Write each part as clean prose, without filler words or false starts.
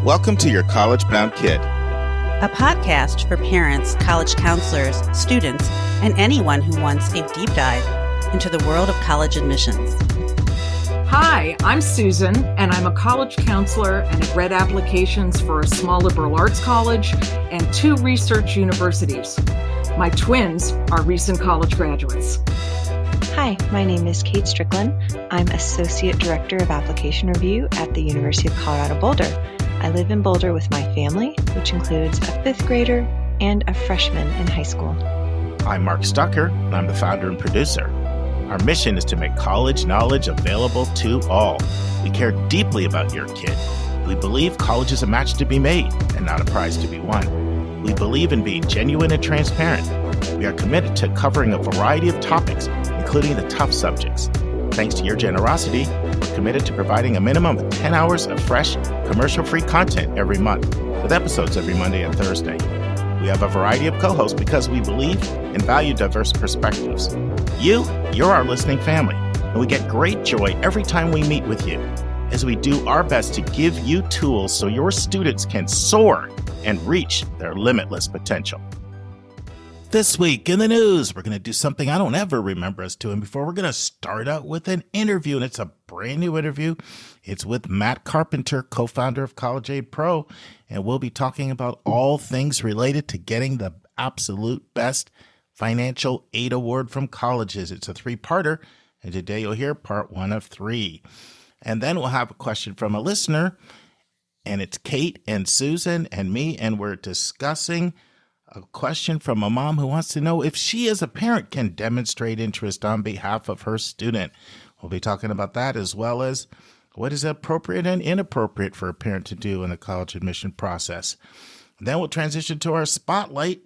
Welcome to Your College Bound Kid, a podcast for parents, college counselors, students, and anyone who wants a deep dive into the world of college admissions. Hi, I'm Susan, and I'm a college counselor and have read applications for a small liberal arts college and 2 research universities. My twins are recent college graduates. Hi, my name is Kate Strickland. I'm Associate Director of Application Review at the University of Colorado Boulder. I live in Boulder with my family, which includes a 5th grader and a freshman in high school. I'm Mark Stucker, and I'm the founder and producer. Our mission is to make college knowledge available to all. We care deeply about your kid. We believe college is a match to be made and not a prize to be won. We believe in being genuine and transparent. We are committed to covering a variety of topics, including the tough subjects. Thanks to your generosity, we're committed to providing a minimum of 10 hours of fresh, commercial-free content every month, with episodes every Monday and Thursday. We have a variety of co-hosts because we believe and value diverse perspectives. You're our listening family, and we get great joy every time we meet with you, as we do our best to give you tools so your students can soar and reach their limitless potential. This week in the news, we're going to do something I don't ever remember us doing before. We're going to start out with an interview, and it's a brand new interview. It's with Matt Carpenter, co-founder of College Aid Pro, and we'll be talking about all things related to getting the absolute best financial aid award from colleges. It's a 3-parter, and today you'll hear part 1 of 3. And then we'll have a question from a listener, and it's Kate and Susan and me, and we're discussing a question from a mom who wants to know if she as a parent can demonstrate interest on behalf of her student. We'll be talking about that, as well as what is appropriate and inappropriate for a parent to do in the college admission process. Then we'll transition to our spotlight.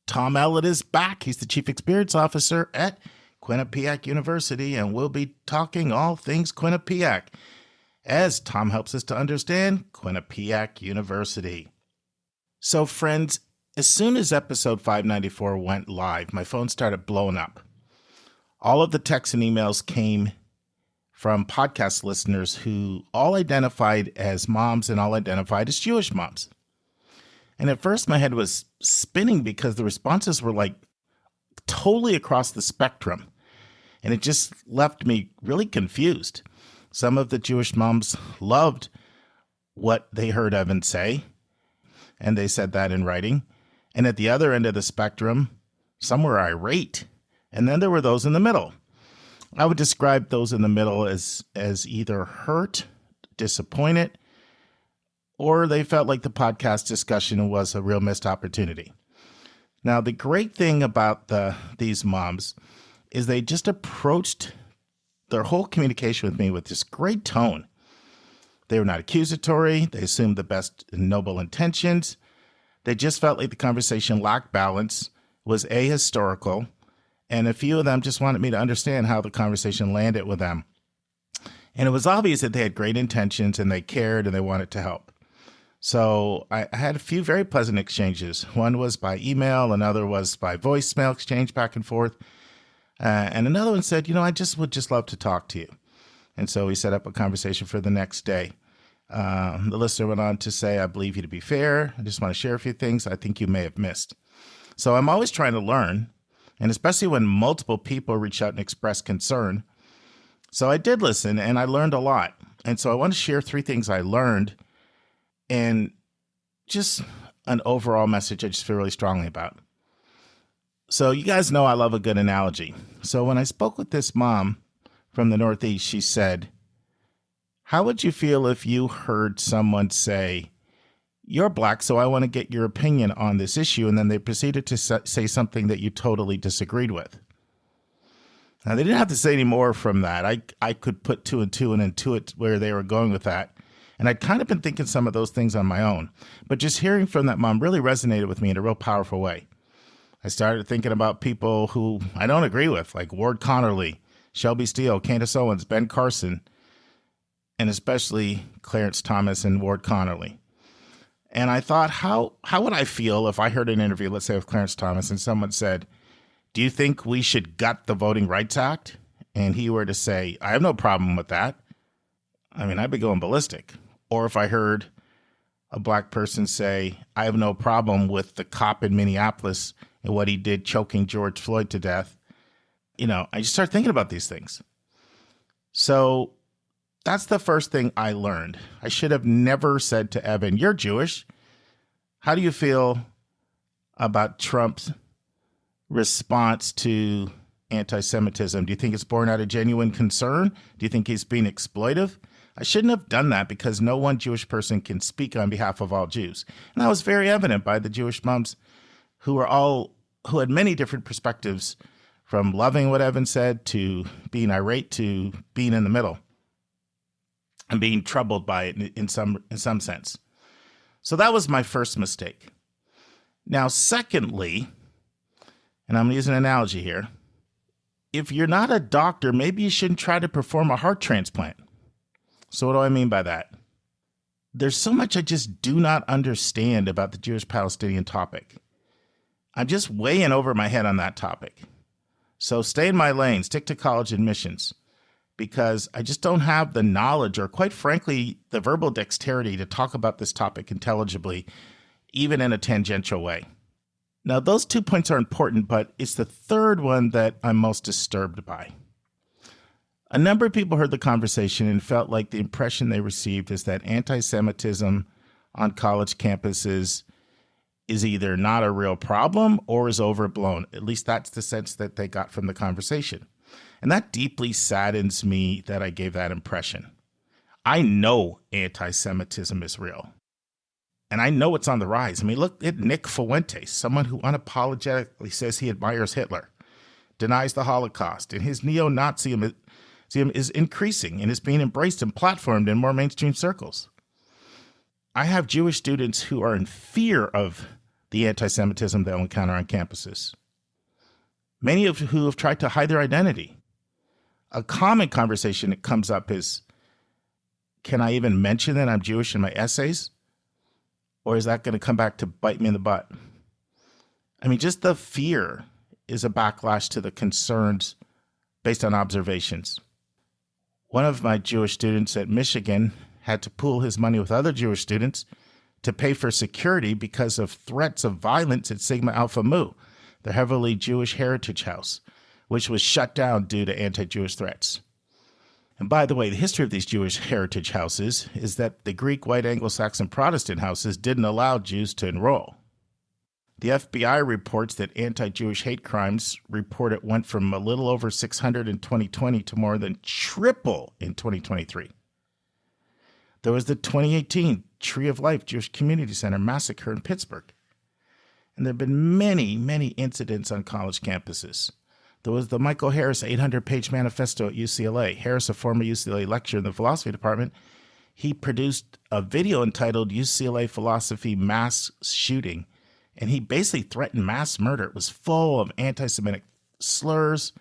Tom Ellett is back. He's the Chief Experience Officer at Quinnipiac University, and we'll be talking all things Quinnipiac as Tom helps us to understand Quinnipiac University. So, friends, as soon as episode 594 went live, my phone started blowing up. All of the texts and emails came from podcast listeners who all identified as moms and all identified as Jewish moms. And at first my head was spinning because the responses were like totally across the spectrum. And it just left me really confused. Some of the Jewish moms loved what they heard Evan say, and they said that in writing. And at the other end of the spectrum, some were irate. And then there were those in the middle. I would describe those in the middle as either hurt, disappointed, or they felt like the podcast discussion was a real missed opportunity. Now, the great thing about these moms is they just approached their whole communication with me with this great tone. They were not accusatory. They assumed the best and noble intentions. They just felt like the conversation lacked balance, was ahistorical, and a few of them just wanted me to understand how the conversation landed with them. And it was obvious that they had great intentions and they cared and they wanted to help. So I had a few very pleasant exchanges. One was by email, another was by voicemail exchange back and forth. And another one said, I would just love to talk to you. And so we set up a conversation for the next day. The listener went on to say, I believe you to be fair. I just want to share a few things I think you may have missed. So I'm always trying to learn, and especially when multiple people reach out and express concern. So I did listen, and I learned a lot. And so I want to share 3 things I learned and just an overall message I just feel really strongly about. So you guys know I love a good analogy. So when I spoke with this mom from the Northeast, she said, how would you feel if you heard someone say, you're black, so I want to get your opinion on this issue, and then they proceeded to say something that you totally disagreed with? Now, they didn't have to say any more from that. I could put 2 and 2 and intuit where they were going with that. And I'd kind of been thinking some of those things on my own. But just hearing from that mom really resonated with me in a real powerful way. I started thinking about people who I don't agree with, like Ward Connerly, Shelby Steele, Candace Owens, Ben Carson, and especially Clarence Thomas and Ward Connerly. And I thought, how would I feel if I heard an interview, let's say with Clarence Thomas, and someone said, do you think we should gut the Voting Rights Act? And he were to say, I have no problem with that. I mean, I'd be going ballistic. Or if I heard a black person say, I have no problem with the cop in Minneapolis and what he did choking George Floyd to death. I just start thinking about these things. So that's the first thing I learned. I should have never said to Evan, you're Jewish. How do you feel about Trump's response to anti-Semitism? Do you think it's born out of genuine concern? Do you think he's being exploitive? I shouldn't have done that because no one Jewish person can speak on behalf of all Jews. And that was very evident by the Jewish moms who had many different perspectives, from loving what Evan said to being irate to being in the middle and being troubled by it in some sense. So that was my first mistake. Now, secondly, and I'm using an analogy here, if you're not a doctor, maybe you shouldn't try to perform a heart transplant. So what do I mean by that? There's so much I just do not understand about the Jewish-Palestinian topic. I'm just way in over my head on that topic. So stay in my lane, stick to college admissions, because I just don't have the knowledge or, quite frankly, the verbal dexterity to talk about this topic intelligibly, even in a tangential way. Now, those 2 points are important, but it's the third one that I'm most disturbed by. A number of people heard the conversation and felt like the impression they received is that anti-Semitism on college campuses is either not a real problem or is overblown. At least that's the sense that they got from the conversation. And that deeply saddens me that I gave that impression. I know anti-Semitism is real. And I know it's on the rise. I mean, look at Nick Fuentes, someone who unapologetically says he admires Hitler, denies the Holocaust, and his neo-Nazism is increasing and is being embraced and platformed in more mainstream circles. I have Jewish students who are in fear of the anti-Semitism they'll encounter on campuses, many of who have tried to hide their identity. A common conversation that comes up is, can I even mention that I'm Jewish in my essays? Or is that going to come back to bite me in the butt? I mean, just the fear is a backlash to the concerns based on observations. One of my Jewish students at Michigan had to pool his money with other Jewish students to pay for security because of threats of violence at Sigma Alpha Mu, the heavily Jewish heritage house, which was shut down due to anti-Jewish threats. And by the way, the history of these Jewish heritage houses is that the Greek, white, Anglo-Saxon Protestant houses didn't allow Jews to enroll. The FBI reports that anti-Jewish hate crimes reported went from a little over 600 in 2020 to more than triple in 2023. There was the 2018 Tree of Life Jewish Community Center massacre in Pittsburgh. And there have been many, many incidents on college campuses. There was the Michael Harris 800-page manifesto at UCLA. Harris, a former UCLA lecturer in the philosophy department, he produced a video entitled UCLA Philosophy Mass Shooting, and he basically threatened mass murder. It was full of anti-Semitic slurs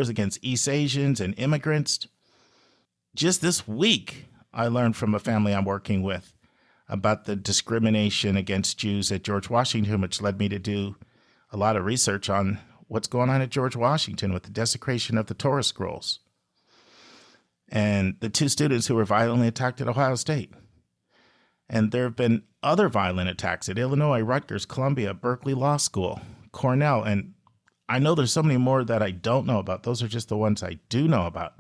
against East Asians and immigrants. Just this week, I learned from a family I'm working with about the discrimination against Jews at George Washington, which led me to do a lot of research on what's going on at George Washington with the desecration of the Torah scrolls and the two students who were violently attacked at Ohio State. And there have been other violent attacks at Illinois, Rutgers, Columbia, Berkeley Law School, Cornell. And I know there's so many more that I don't know about. Those are just the ones I do know about.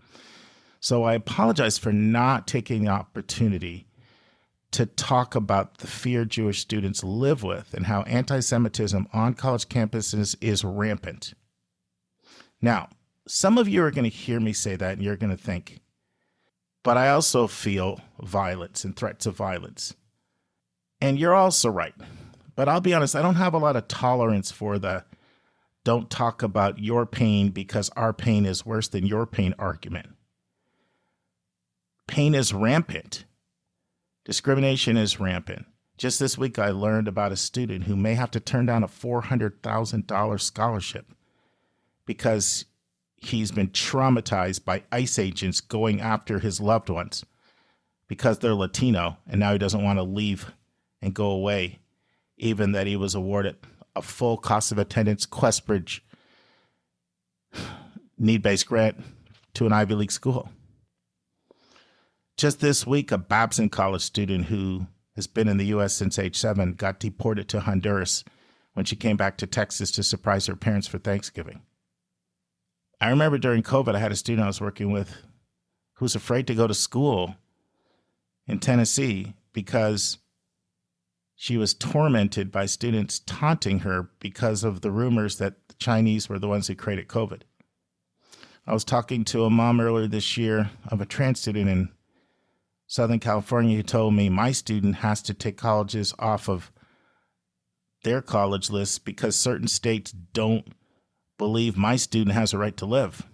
So I apologize for not taking the opportunity to talk about the fear Jewish students live with and how anti-Semitism on college campuses is rampant. Now, some of you are going to hear me say that and you're going to think, but I also feel violence and threats of violence. And you're also right. But I'll be honest, I don't have a lot of tolerance for the don't talk about your pain because our pain is worse than your pain argument. Pain is rampant. Discrimination is rampant. Just this week, I learned about a student who may have to turn down a $400,000 scholarship because he's been traumatized by ICE agents going after his loved ones because they're Latino, and now he doesn't want to leave and go away, even that he was awarded a full cost of attendance Questbridge need-based grant to an Ivy League school. Just this week, a Babson College student who has been in the U.S. since age 7, got deported to Honduras when she came back to Texas to surprise her parents for Thanksgiving. I remember during COVID, I had a student I was working with who was afraid to go to school in Tennessee because she was tormented by students taunting her because of the rumors that the Chinese were the ones who created COVID. I was talking to a mom earlier this year of a trans student in Southern California who told me my student has to take colleges off of their college list because certain states don't believe my student has a right to live.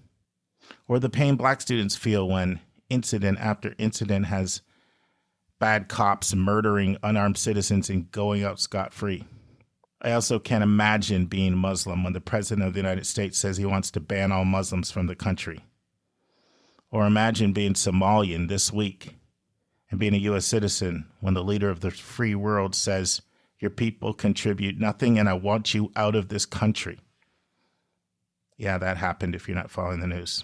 Or the pain Black students feel when incident after incident has bad cops murdering unarmed citizens and going out scot-free. I also can't imagine being Muslim when the President of the United States says he wants to ban all Muslims from the country. Or imagine being Somalian this week and being a U.S. citizen when the leader of the free world says, your people contribute nothing and I want you out of this country. Yeah, that happened if you're not following the news.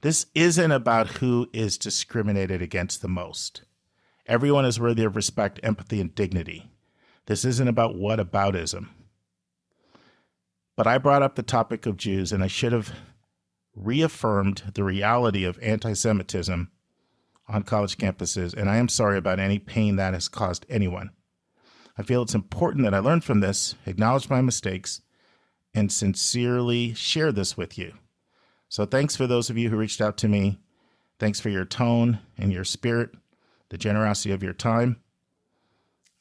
This isn't about who is discriminated against the most. Everyone is worthy of respect, empathy, and dignity. This isn't about whataboutism. But I brought up the topic of Jews, and I should have reaffirmed the reality of anti-Semitism on college campuses, and I am sorry about any pain that has caused anyone. I feel it's important that I learn from this, acknowledge my mistakes, and sincerely share this with you. So thanks for those of you who reached out to me. Thanks for your tone and your spirit, the generosity of your time.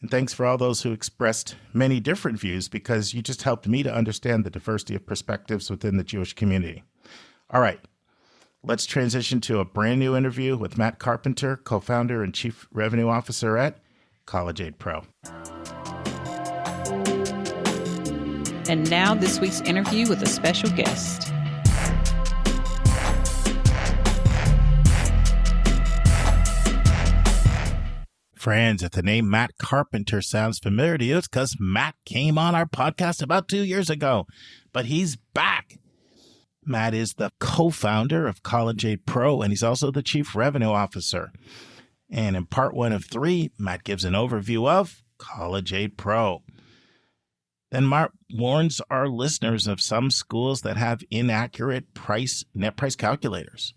And thanks for all those who expressed many different views because you just helped me to understand the diversity of perspectives within the Jewish community. All right, let's transition to a brand new interview with Matt Carpenter, co-founder and chief revenue officer at College Aid Pro. And now this week's interview with a special guest. Friends, if the name Matt Carpenter sounds familiar to you, it's because Matt came on our podcast about 2 years ago, but he's back. Matt is the co-founder of College Aid Pro, and he's also the chief revenue officer. And in part 1 of 3, Matt gives an overview of College Aid Pro. Then Matt warns our listeners of some schools that have inaccurate net price calculators.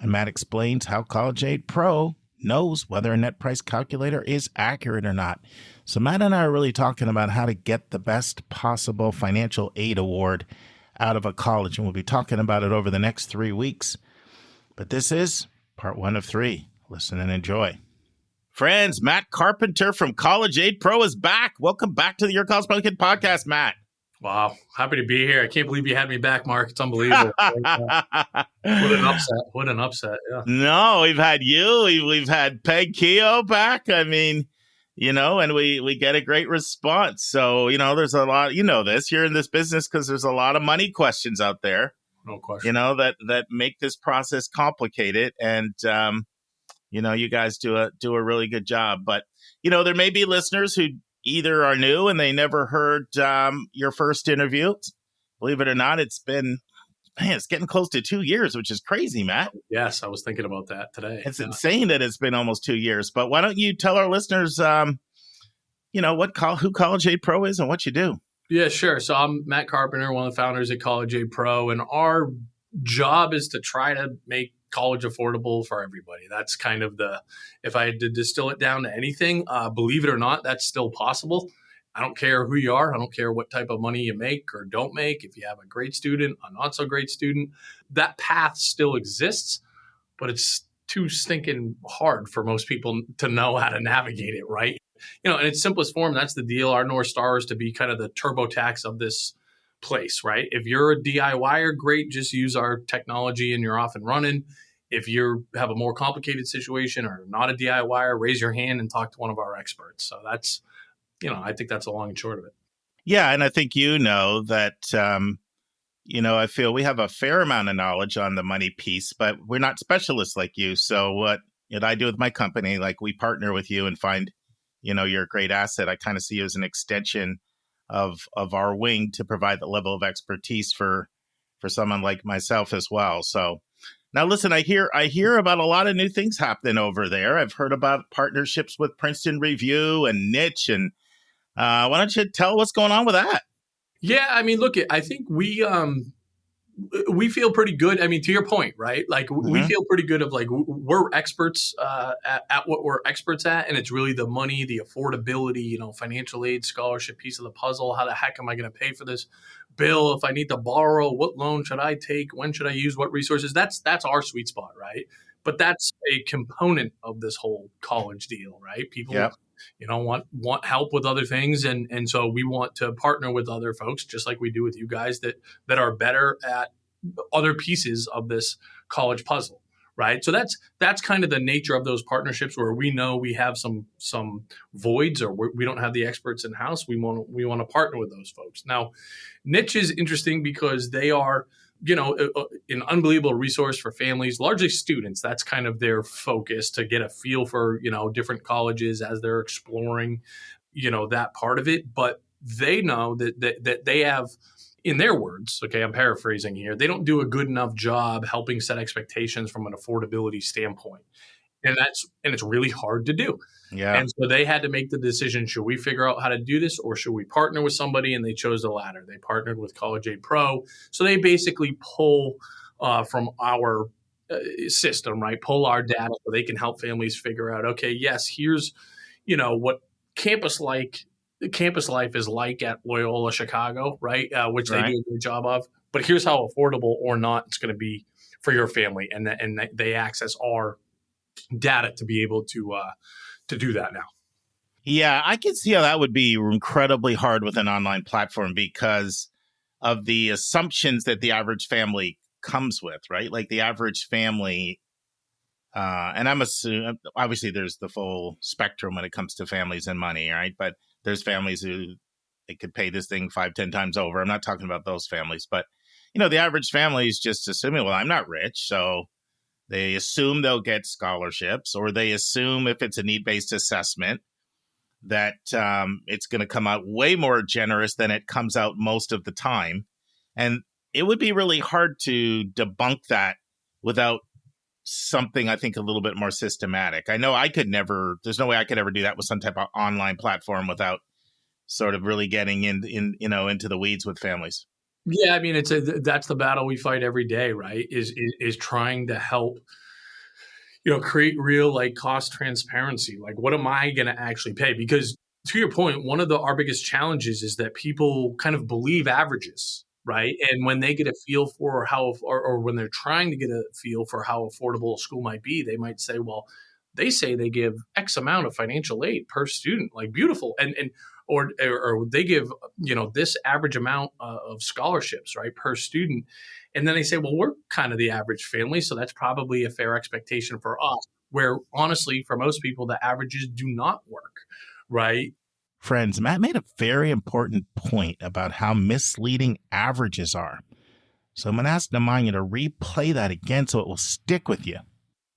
And Matt explains how College Aid Pro knows whether a net price calculator is accurate or not. So Matt and I are really talking about how to get the best possible financial aid award out of a college. And we'll be talking about it over the next 3 weeks. But this is part 1 of 3. Listen and enjoy. Friends, Matt Carpenter from College Aid Pro is back. Welcome back to the Your College Public Kid podcast, Matt. Wow. Happy to be here. I can't believe you had me back, Mark. It's unbelievable. What an upset. What an upset. Yeah. No, we've had you. We've had Peg Keogh back. I mean, and we get a great response. So, there's a lot, this. You're in this business because there's a lot of money questions out there. No question. That make this process complicated. And, you guys do a really good job. But, there may be listeners who either are new and they never heard your first interview. Believe it or not, it's getting close to 2 years, which is crazy, Matt. Yes, I was thinking about that today. It's insane that it's been almost 2 years. But why don't you tell our listeners, who College Aid Pro is and what you do? Yeah, sure. So I'm Matt Carpenter, one of the founders at College Aid Pro, and our job is to try to make college affordable for everybody. That's kind of if I had to distill it down to anything, believe it or not, that's still possible. I don't care who you are. I don't care what type of money you make or don't make. If you have a great student, a not so great student, that path still exists, but it's too stinking hard for most people to know how to navigate it, right? In its simplest form, that's the deal. Our North Star is to be kind of the TurboTax of this place, right? If you're a DIYer, great, just use our technology and you're off and running. If you have a more complicated situation or not a DIYer, raise your hand and talk to one of our experts. So that's, I think that's the long and short of it. Yeah. And I think that, I feel we have a fair amount of knowledge on the money piece, but we're not specialists like you. So what I do with my company, like we partner with you and find, you're a great asset. I kind of see you as an extension of our wing to provide the level of expertise for someone like myself as well. So Now, listen, I hear about a lot of new things happening over there. I've heard about partnerships with Princeton Review and Niche. And why don't you tell what's going on with that? Yeah, I mean, look, I think we feel pretty good. I mean, to your point, right? Like we feel pretty good of like we're experts at what we're experts at, and it's really the money, the affordability, financial aid, scholarship piece of the puzzle. How the heck am I going to pay for this bill? If I need to borrow, what loan should I take? When should I use what resources? That's our sweet spot, right? But that's a component of this whole college deal, right? People, want help with other things, and so we want to partner with other folks, just like we do with you guys, that are better at other pieces of this college puzzle, right? So that's kind of the nature of those partnerships, where we know we have some voids, or we don't have the experts in house. We want to partner with those folks. Now, Niche is interesting because they are an unbelievable resource for families, largely students. That's kind of their focus, to get a feel for, different colleges as they're exploring, that part of it. But they know that they have, in their words, okay, I'm paraphrasing here, they don't do a good enough job helping set expectations from an affordability standpoint. And it's really hard to do. Yeah. And so they had to make the decision, should we figure out how to do this, or should we partner with somebody? And they chose the latter. They partnered with College Aid Pro. So they basically pull from our system, right? Pull our data so they can help families figure out, okay, yes, here's, what campus life is like at Loyola Chicago, right? Which they do a good job of. But here's how affordable or not it's going to be for your family. And they access our data to be able to do that now. Yeah, I can see how that would be incredibly hard with an online platform because of the assumptions that the average family comes with, right? Like the average family, and I'm assuming, obviously there's the full spectrum when it comes to families and money, right? But there's families who they could pay this thing 5-10 times over. I'm not talking about those families, but the average family is just assuming, well, I'm not rich, so they assume they'll get scholarships, or they assume if it's a need-based assessment that it's going to come out way more generous than it comes out most of the time. And it would be really hard to debunk that without something, I think, a little bit more systematic. I know there's no way I could ever do that with some type of online platform without sort of really getting into the weeds with families. Yeah, I mean, that's the battle we fight every day, right? Is trying to help, create real cost transparency. Like, what am I going to actually pay? Because to your point, one of our biggest challenges is that people kind of believe averages, right? And when they get a feel for how, or when they're trying to get a feel for how affordable a school might be, they might say, well, they say they give X amount of financial aid per student, like beautiful. Or they give, this average amount of scholarships, right, per student. And then they say, well, we're kind of the average family, so that's probably a fair expectation for us, where honestly, for most people, the averages do not work, right? Friends, Matt made a very important point about how misleading averages are. So I'm going to ask Nemanja to replay that again so it will stick with you.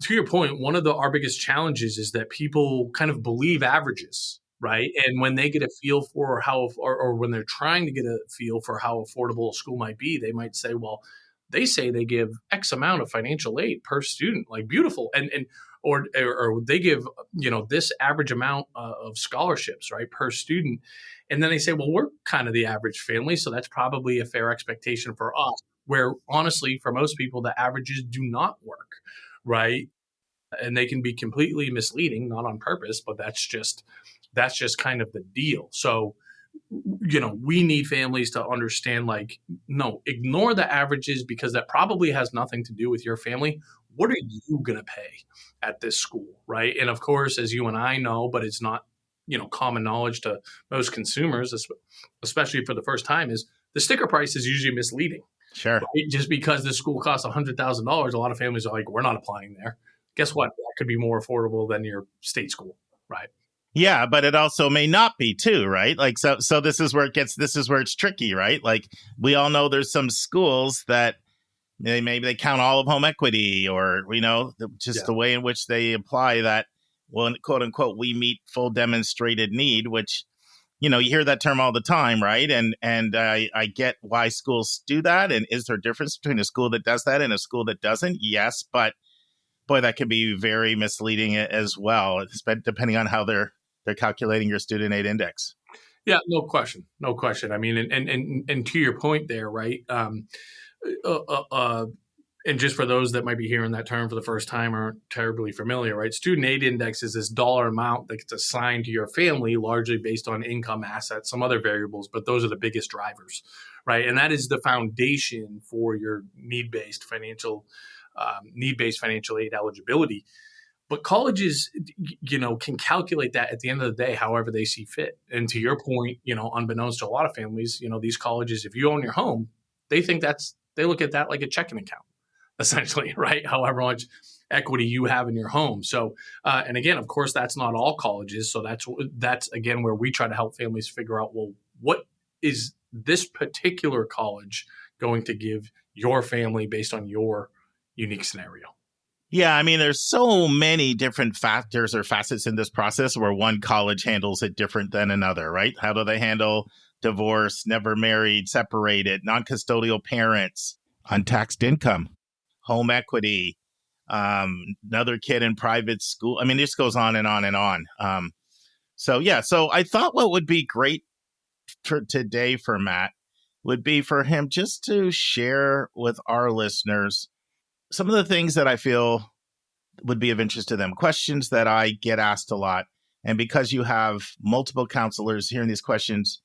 To your point, one of our biggest challenges is that people kind of believe averages, right? And when they get a feel for how, or when they're trying to get a feel for how affordable a school might be, they might say, well, they say they give X amount of financial aid per student, like beautiful. Or they give, this average amount of scholarships, right, per student. And then they say, well, we're kind of the average family, so that's probably a fair expectation for us, where honestly, for most people, the averages do not work, right? And they can be completely misleading, not on purpose, but that's just kind of the deal. So, we need families to understand, no, ignore the averages, because that probably has nothing to do with your family. What are you going to pay at this school, right? And of course, as you and I know, but it's not, common knowledge to most consumers, especially for the first time, is the sticker price is usually misleading. Sure. Right? Just because this school costs $100,000, a lot of families are like, we're not applying there. Guess what? That could be more affordable than your state school, right? Yeah, but it also may not be too, right? So this is where it's tricky, right? Like, we all know there's some schools that maybe they count all of home equity, or, the way in which they apply that, well, quote unquote, we meet full demonstrated need, which you hear that term all the time, right? And I get why schools do that. And is there a difference between a school that does that and a school that doesn't? Yes, but boy, that can be very misleading as well, depending on how they're calculating your student aid index. Yeah, no question. I mean, and to your point there, right? And just for those that might be hearing that term for the first time or aren't terribly familiar, right? Student aid index is this dollar amount that gets assigned to your family, largely based on income, assets, some other variables, but those are the biggest drivers, right? And that is the foundation for your need-based financial aid eligibility. But colleges, can calculate that at the end of the day, however they see fit. And to your point, unbeknownst to a lot of families, these colleges, if you own your home, they look at that like a checking account, essentially, right? However much equity you have in your home. So, and again, of course, that's not all colleges. So that's again, where we try to help families figure out, well, what is this particular college going to give your family based on your unique scenario? Yeah, I mean, there's so many different factors or facets in this process where one college handles it different than another, right? How do they handle divorce, never married, separated, non-custodial parents, untaxed income, home equity, another kid in private school? I mean, this goes on and on and on. So I thought what would be great for today for Matt would be for him just to share with our listeners some of the things that I feel would be of interest to them, questions that I get asked a lot. And because you have multiple counselors hearing these questions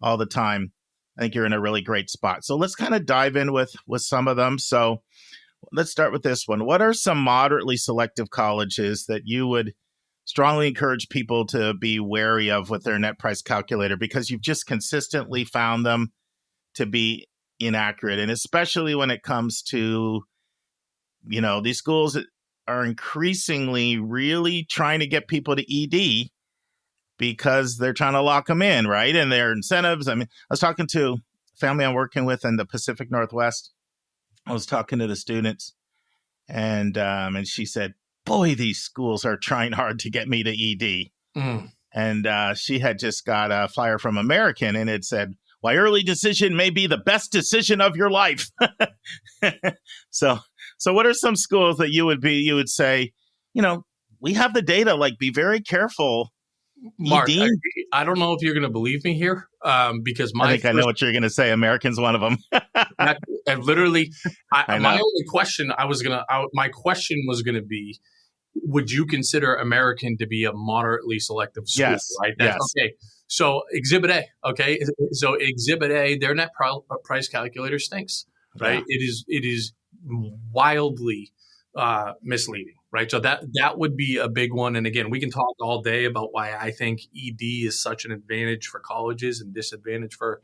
all the time, I think you're in a really great spot. So let's kind of dive in with some of them. So let's start with this one. What are some moderately selective colleges that you would strongly encourage people to be wary of with their net price calculator, because you've just consistently found them to be inaccurate? And especially when it comes to these schools are increasingly really trying to get people to ED because they're trying to lock them in, right? And their incentives. I mean, I was talking to a family I'm working with in the Pacific Northwest. I was talking to the students, and she said, boy, these schools are trying hard to get me to ED. Mm. And she had just got a flyer from American, and it said, why early decision may be the best decision of your life. So what are some schools that you would say, we have the data, like, be very careful. Mark, I don't know if you're going to believe me here, because I know what you're going to say. American's one of them. And literally, my only question my question was going to be, would you consider American to be a moderately selective school? Yes. Right? Yes. Okay. So Exhibit A. Okay. So Exhibit A, their net price calculator stinks. Right. Yeah. It is wildly misleading. Right. So that would be a big one. And again, we can talk all day about why I think ED is such an advantage for colleges and disadvantage for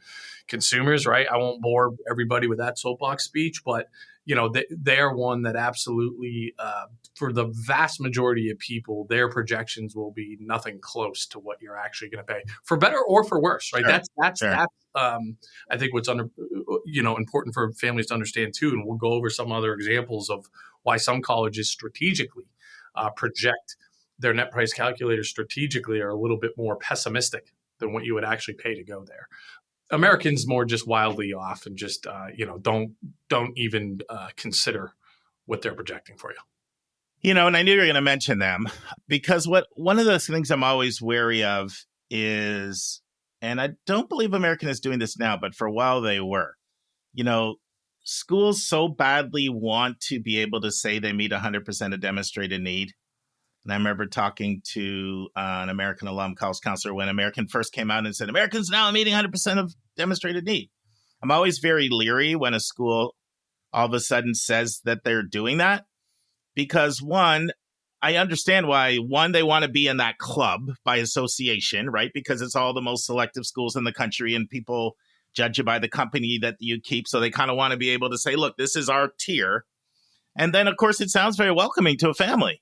consumers. Right. I won't bore everybody with that soapbox speech, but they are one that absolutely, for the vast majority of people, their projections will be nothing close to what you're actually going to pay, for better or for worse. Right. Sure. That's I think what's important for families to understand too. And we'll go over some other examples of why some colleges strategically project their net price calculators strategically are a little bit more pessimistic than what you would actually pay to go there. Americans more just wildly off and just don't even consider what they're projecting for you. And I knew you were going to mention them, because one of those things I'm always wary of is, and I don't believe American is doing this now, but for a while they were, schools so badly want to be able to say they meet 100% of demonstrated need. And I remember talking to an American alum college counselor when American first came out and said, Americans now are meeting 100% of demonstrated need. I'm always very leery when a school all of a sudden says that they're doing that, because I understand why, they want to be in that club by association, right? Because it's all the most selective schools in the country and people judge you by the company that you keep. So they kind of want to be able to say, look, this is our tier. And then, of course, it sounds very welcoming to a family,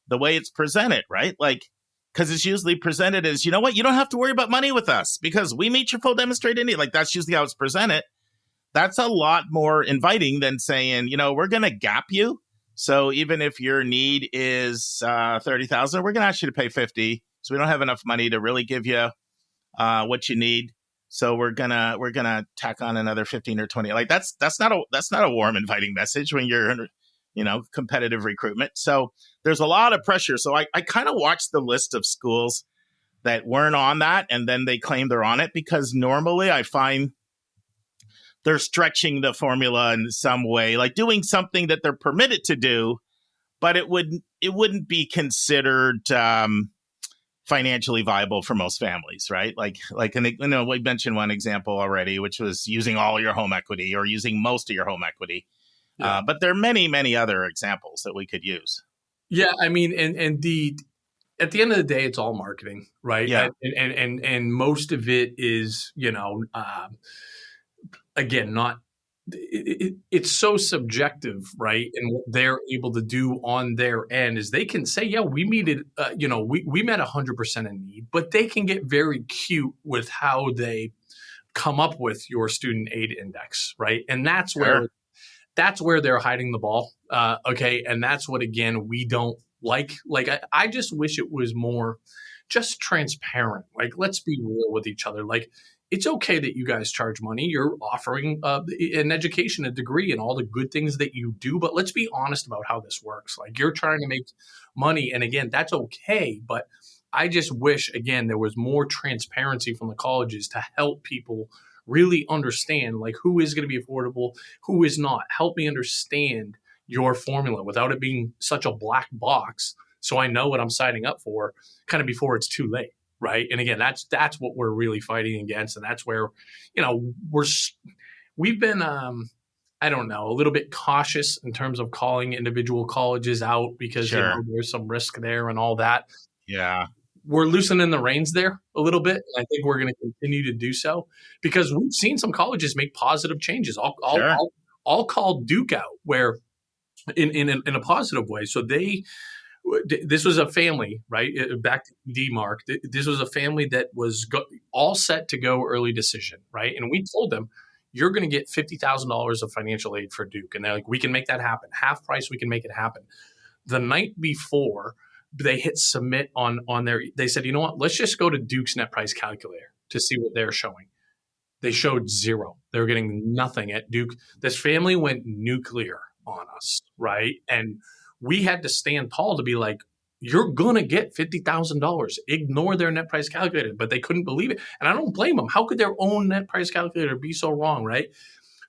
the way it's presented, right? Like, because it's usually presented as, you know what, you don't have to worry about money with us because we meet your full demonstrated need. Like, that's usually how it's presented. That's a lot more inviting than saying, we're going to gap you. So even if your need is $30,000, we're going to ask you to pay $50,000. So we don't have enough money to really give you what you need. So we're gonna tack on another 15 or 20. Like that's not a warm, inviting message when you're in, competitive recruitment. So there's a lot of pressure. So I kind of watched the list of schools that weren't on that, and then they claim they're on it, because normally I find they're stretching the formula in some way, like doing something that they're permitted to do, but it wouldn't be considered financially viable for most families, right? Like, we mentioned one example already, which was using all your home equity or using most of your home equity. Yeah. But there are many, many other examples that we could use. Yeah, I mean, and at the end of the day, it's all marketing, right? Yeah. And most of it is, again, not. It's so subjective, right? And what they're able to do on their end is they can say, yeah, we met 100% in need, but they can get very cute with how they come up with your student aid index, right? And that's where they're hiding the ball. Okay. And that's what, again, we don't like. Like, I just wish it was more just transparent. Like, let's be real with each other. Like, it's okay that you guys charge money. You're offering an education, a degree, and all the good things that you do. But let's be honest about how this works. Like, you're trying to make money. And again, that's okay. But I just wish, again, there was more transparency from the colleges to help people really understand, like, who is going to be affordable, who is not. Help me understand your formula without it being such a black box, so I know what I'm signing up for kind of before it's too late. Right. And again, that's what we're really fighting against. And that's where, we've been, a little bit cautious in terms of calling individual colleges out, because there's some risk there and all that. Yeah. We're loosening the reins there a little bit. And I think we're going to continue to do so, because we've seen some colleges make positive changes. I'll call Duke out where in a positive way. So this was a family, right? Back to D Mark. This was a family that was all set to go early decision, right? And we told them, you're going to get $50,000 of financial aid for Duke. And they're like, we can make that happen. Half price, we can make it happen. The night before they hit submit on they said, you know what? Let's just go to Duke's net price calculator to see what they're showing. They showed zero. They were getting nothing at Duke. This family went nuclear on us, right? And we had to stand tall to be like, you're going to get $50,000. Ignore their net price calculator. But they couldn't believe it. And I don't blame them. How could their own net price calculator be so wrong, right?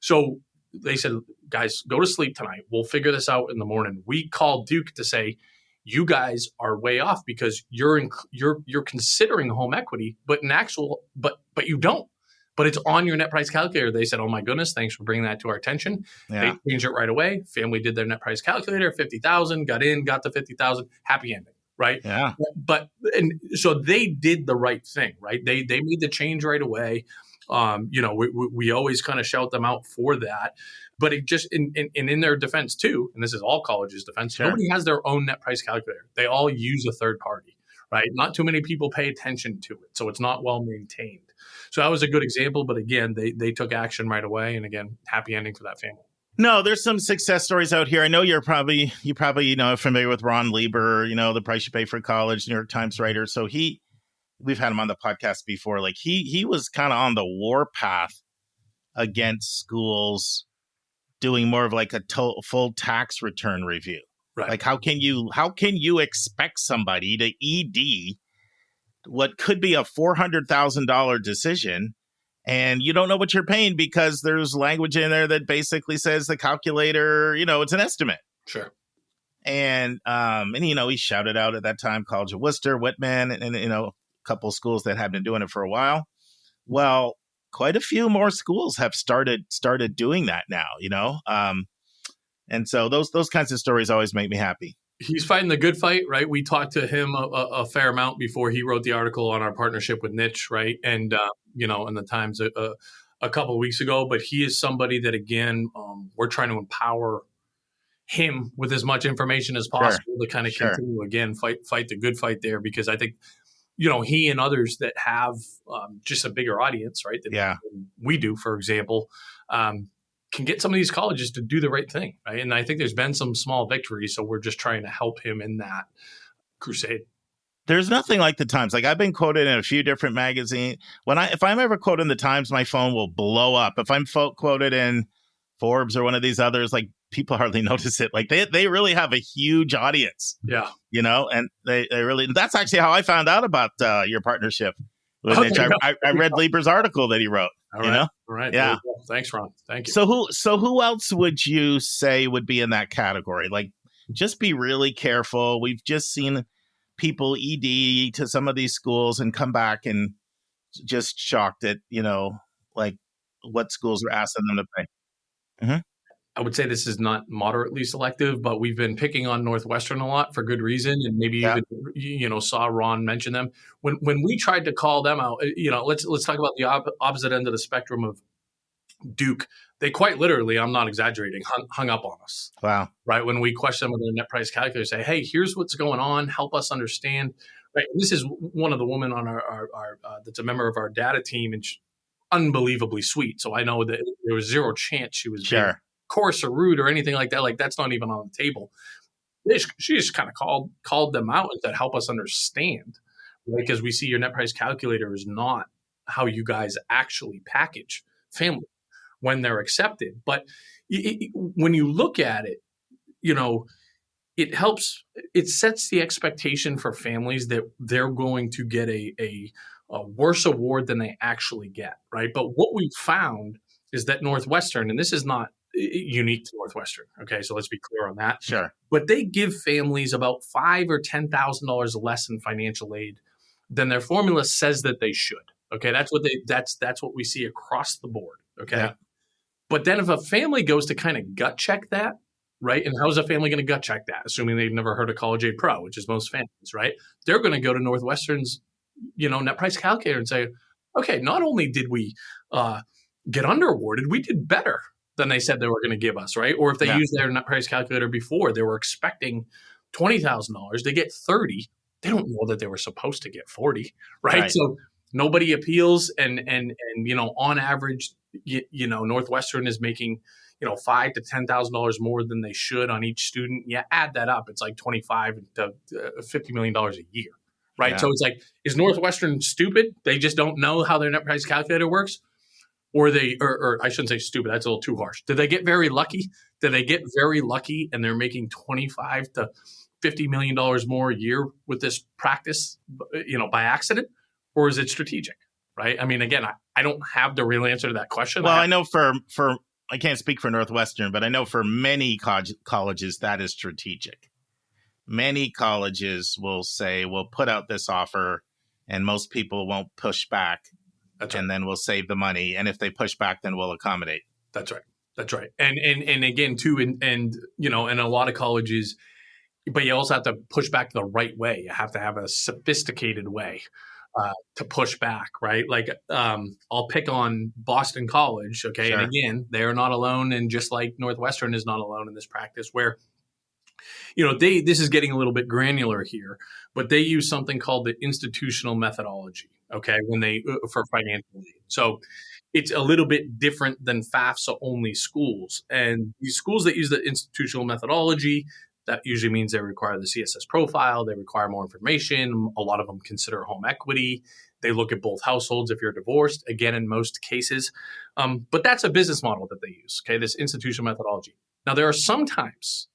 So they said, guys, go to sleep tonight. We'll figure this out in the morning. We called Duke to say, you guys are way off, because you're considering home equity, but but you don't. But it's on your net price calculator. They said, oh my goodness, thanks for bringing that to our attention. Yeah. They changed it right away. Family did their net price calculator, 50,000, got the 50,000, happy ending, right? Yeah. And so they did the right thing, right? They made the change right away. We always kind of shout them out for that. But it just, in their defense too, and this is all colleges' defense, nobody has their own net price calculator. They all use a third party, right? Not too many people pay attention to it. So it's not well maintained. So that was a good example. But again, they took action right away. And again, happy ending for that family. No, there's some success stories out here. I know you probably familiar with Ron Lieber, The Price You Pay for College, New York Times writer. So we've had him on the podcast before. Like he was kind of on the war path against schools doing more of like a full tax return review. Right. Like how can you expect somebody to ED what could be a $400,000 decision, and you don't know what you're paying because there's language in there that basically says the calculator, it's an estimate. Sure. And he shouted out at that time College of Worcester, Whitman, and a couple schools that had been doing it for a while. Well, quite a few more schools have started doing that now, and so those kinds of stories always make me happy. He's fighting the good fight, right? We talked to him a fair amount before he wrote the article on our partnership with Niche, right? And, in the Times a couple of weeks ago. But he is somebody that, again, we're trying to empower him with as much information as possible to kind of continue, again, fight the good fight there. Because I think, he and others that have just a bigger audience, right? Than we do, for example, can get some of these colleges to do the right thing, right? And I think there's been some small victories, so we're just trying to help him in that crusade. There's nothing like the Times. Like, I've been quoted in a few different magazines. If I'm ever quoted in the Times, my phone will blow up. If I'm quoted in Forbes or one of these others, like, people hardly notice it. Like, they really have a huge audience. Yeah. And they really, and that's actually how I found out about your partnership with Mitch. I read Lieber's article that he wrote. All right. All right. Yeah. Thanks, Ron. Thank you. So who else would you say would be in that category? Like, just be really careful. We've just seen people ED to some of these schools and come back and just shocked at, like what schools are asking them to pay. Mm-hmm. I would say this is not moderately selective, but we've been picking on Northwestern a lot for good reason. And maybe even, saw Ron mention them. When we tried to call them out, let's talk about the opposite end of the spectrum of Duke. They quite literally, I'm not exaggerating, hung up on us. Wow. Right. When we question them with their net price calculator, say, hey, here's what's going on. Help us understand. Right. This is one of the women on our that's a member of our data team, and unbelievably sweet. So I know that there was zero chance she was being coarse or rude or anything like that. Like, that's not even on the table. She just kind of called them out and said, help us understand. Right? Because we see your net price calculator is not how you guys actually package family when they're accepted. But when you look at it, it helps. It sets the expectation for families that they're going to get a worse award than they actually get, right? But what we found is that Northwestern, and this is not unique to Northwestern, okay? So let's be clear on that. Sure. But they give families about $5,000 or $10,000 less in financial aid than their formula says that they should. Okay, that's what we see across the board. Okay, yeah. But then if a family goes to kind of gut check that, right? And how's a family going to gut check that? Assuming they've never heard of College Aid Pro, which is most families, right? They're going to go to Northwestern's, net price calculator and say, okay, not only did we get under awarded, we did better than they said they were going to give us, right? Or if they used their net price calculator before, they were expecting $20,000, they get 30. They don't know that they were supposed to get 40, right? So nobody appeals, and on average, Northwestern is making $5,000 to $10,000 more than they should on each student. Yeah, add that up, it's like $25 to $50 million a year, right? Yeah. So it's like, is Northwestern stupid? They just don't know how their net price calculator works, or I shouldn't say stupid. That's a little too harsh. Did they get very lucky? Did they get very lucky and they're making $25 to $50 million more a year with this practice, by accident? Or is it strategic, right? I mean, again, I don't have the real answer to that question. Well, I know for I can't speak for Northwestern, but I know for many colleges that is strategic. Many colleges will say, we'll put out this offer and most people won't push back. That's right. And then we'll save the money. And if they push back, then we'll accommodate. That's right. That's right. And again, too, and in a lot of colleges, but you also have to push back the right way. You have to have a sophisticated way to push back, right? Like, I'll pick on Boston College, okay? Sure. And again, they're not alone. And just like Northwestern is not alone in this practice where, this is getting a little bit granular here, but they use something called the institutional methodology, okay, when they for financial aid. So it's a little bit different than FAFSA only schools. And these schools that use the institutional methodology, that usually means they require the CSS profile. They require more information. A lot of them consider home equity. They look at both households if you're divorced, again, in most cases. But that's a business model that they use, okay, this institutional methodology. Now, there are some times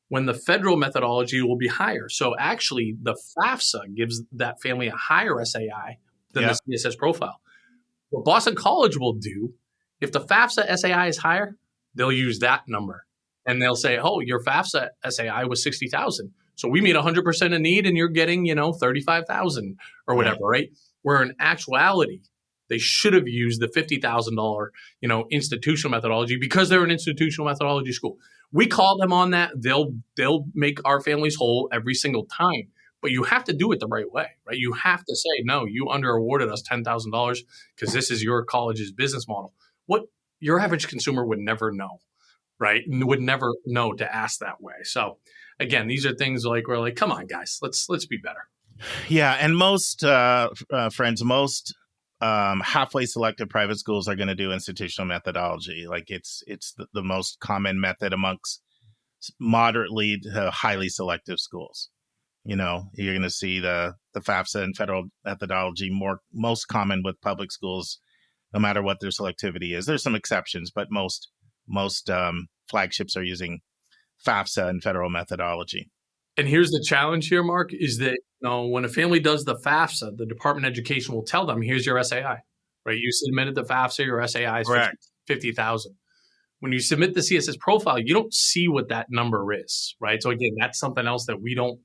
when the federal methodology will be higher. So actually, the FAFSA gives that family a higher SAI than the CSS profile. What Boston College will do, if the FAFSA SAI is higher, they'll use that number. And they'll say, oh, your FAFSA SAI was $60,000. So we meet 100% of need and you're getting, $35,000 or whatever, right? Where in actuality, they should have used the $50,000, institutional methodology because they're an institutional methodology school. We call them on that. They'll make our families whole every single time. But you have to do it the right way, right? You have to say, no, you under awarded us $10,000 because this is your college's business model. What your average consumer would never know. Right? Would never know to ask that way. So again, these are things like, we're like, come on, guys, let's be better. Yeah. And most friends, halfway selected private schools are going to do institutional methodology. Like it's the most common method amongst moderately to highly selective schools. You're going to see the FAFSA and federal methodology most common with public schools, no matter what their selectivity is. There's some exceptions, but most flagships are using FAFSA and federal methodology. And here's the challenge here, Mark, is that when a family does the FAFSA, the Department of Education will tell them, here's your SAI, right? You submitted the FAFSA, your SAI is $50,000. When you submit the CSS profile, you don't see what that number is, right? So again, that's something else that we don't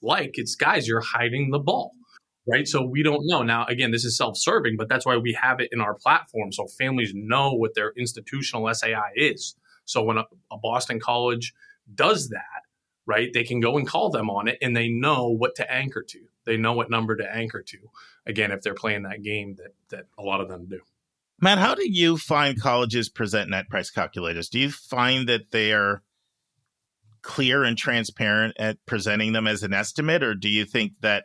like. It's, guys, you're hiding the ball, right? So we don't know. Now, again, this is self-serving, but that's why we have it in our platform so families know what their institutional SAI is. So when a Boston college does that, right, they can go and call them on it and they know what to anchor to. They know what number to anchor to, again, if they're playing that game that a lot of them do. Matt, how do you find colleges present net price calculators? Do you find that they are clear and transparent at presenting them as an estimate, or do you think that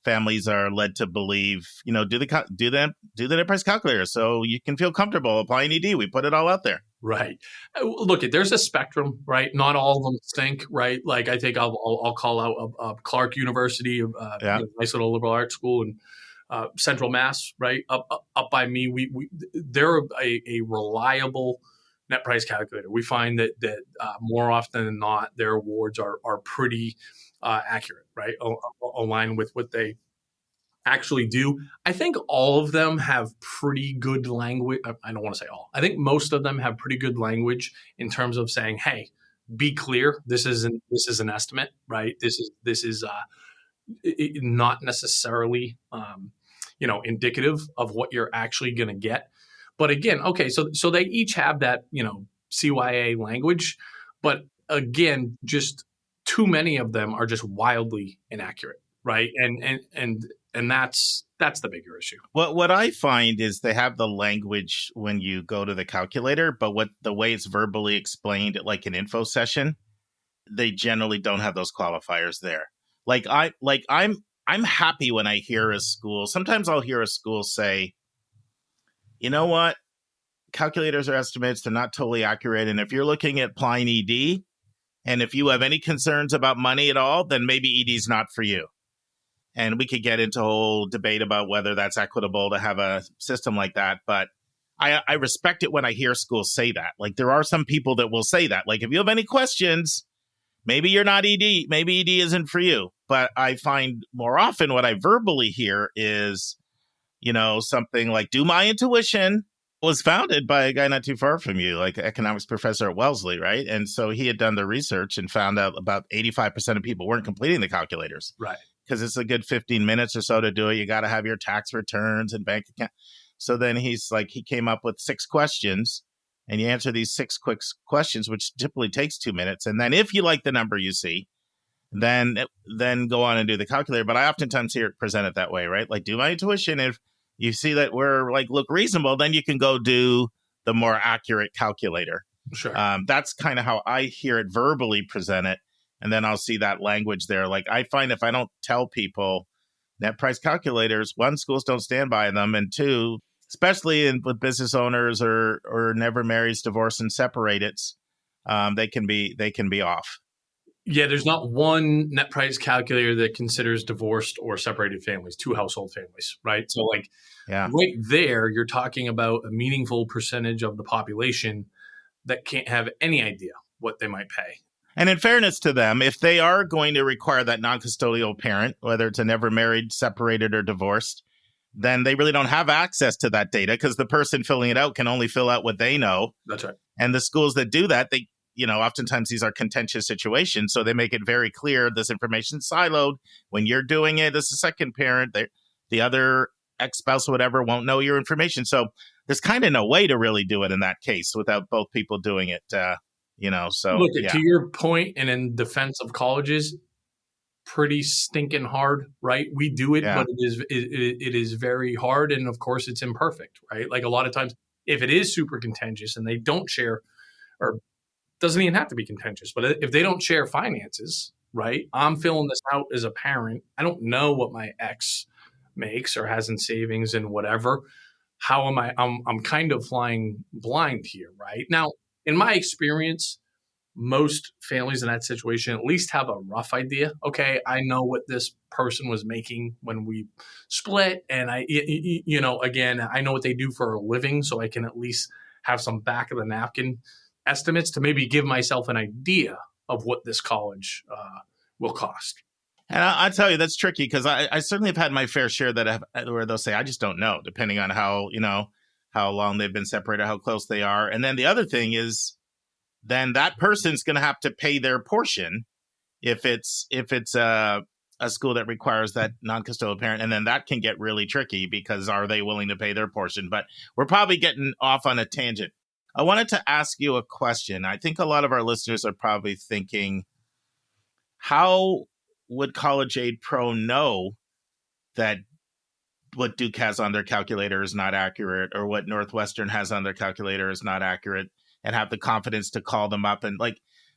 families are led to believe, do the net price calculator so you can feel comfortable applying ED? We put it all out there. Right. Look, there's a spectrum, right? Not all of them stink, right? Like I think I'll call out Clark University, nice little liberal arts school, and Central Mass, right? Up by me. They're a reliable net price calculator. We find that more often than not, their awards are pretty accurate, right? Aligned with what they actually do. I think all of them have pretty good language. I don't want to say all. I think most of them have pretty good language in terms of saying, "Hey, be clear. This is an estimate, right? This is not necessarily indicative of what you're actually going to get." But again, okay, so they each have that CYA language, but again, just too many of them are just wildly inaccurate, right? And that's the bigger issue. What I find is they have the language when you go to the calculator, but the way it's verbally explained at like an info session, they generally don't have those qualifiers there. I'm happy when I hear a school. Sometimes I'll hear a school say, "You know what? Calculators are estimates. They're not totally accurate. And if you're looking at applying ED, and if you have any concerns about money at all, then maybe ED is not for you." And we could get into a whole debate about whether that's equitable to have a system like that. But I respect it when I hear schools say that. Like, there are some people that will say that. Like, if you have any questions, maybe you're not ED. Maybe ED isn't for you. But I find more often what I verbally hear is, something like, "Do my intuition," was founded by a guy not too far from you, like economics professor at Wellesley, right? And so he had done the research and found out about 85% of people weren't completing the calculators. Right. Because it's a good 15 minutes or so to do it. You got to have your tax returns and bank account. So then he came up with 6 questions, and you answer these 6 quick questions, which typically takes 2 minutes. And then if you like the number you see, then go on and do the calculator. But I oftentimes hear it presented that way, right? Like, do my intuition. If you see that we're look reasonable, then you can go do the more accurate calculator. Sure. That's kind of how I hear it verbally presented. And then I'll see that language there. Like, I find if I don't tell people net price calculators, 1, schools don't stand by them, and 2, especially with business owners or never marrieds, divorced, and separated, they can be off. Yeah, there's not one net price calculator that considers divorced or separated families, 2 household families, right? So right there, you're talking about a meaningful percentage of the population that can't have any idea what they might pay. And in fairness to them, if they are going to require that non-custodial parent, whether it's a never married, separated, or divorced, then they really don't have access to that data because the person filling it out can only fill out what they know. That's right. And the schools that do that, they, oftentimes these are contentious situations. So they make it very clear this information is siloed. When you're doing it as a second parent, the other ex-spouse or whatever won't know your information. So there's kind of no way to really do it in that case without both people doing it. So look, to your point, and in defense of colleges, pretty stinking hard, right? We do it, but it is very hard, and of course, it's imperfect, right? Like a lot of times, if it is super contentious and they don't share, or doesn't even have to be contentious, but if they don't share finances, right? I'm filling this out as a parent. I don't know what my ex makes or has in savings and whatever. How am I? I'm kind of flying blind here, right? Now, in my experience, most families in that situation at least have a rough idea. Okay, I know what this person was making when we split, and again, I know what they do for a living, so I can at least have some back of the napkin estimates to maybe give myself an idea of what this college will cost. And I'll tell you, that's tricky because I certainly have had my fair share where they'll say, I just don't know, depending on how long they've been separated, how close they are. And then the other thing is, then that person's going to have to pay their portion if it's a school that requires that non-custodial parent. And then that can get really tricky because are they willing to pay their portion? But we're probably getting off on a tangent. I wanted to ask you a question. I think a lot of our listeners are probably thinking, how would College Aid Pro know that what Duke has on their calculator is not accurate, or what Northwestern has on their calculator is not accurate, and have the confidence to call them up? And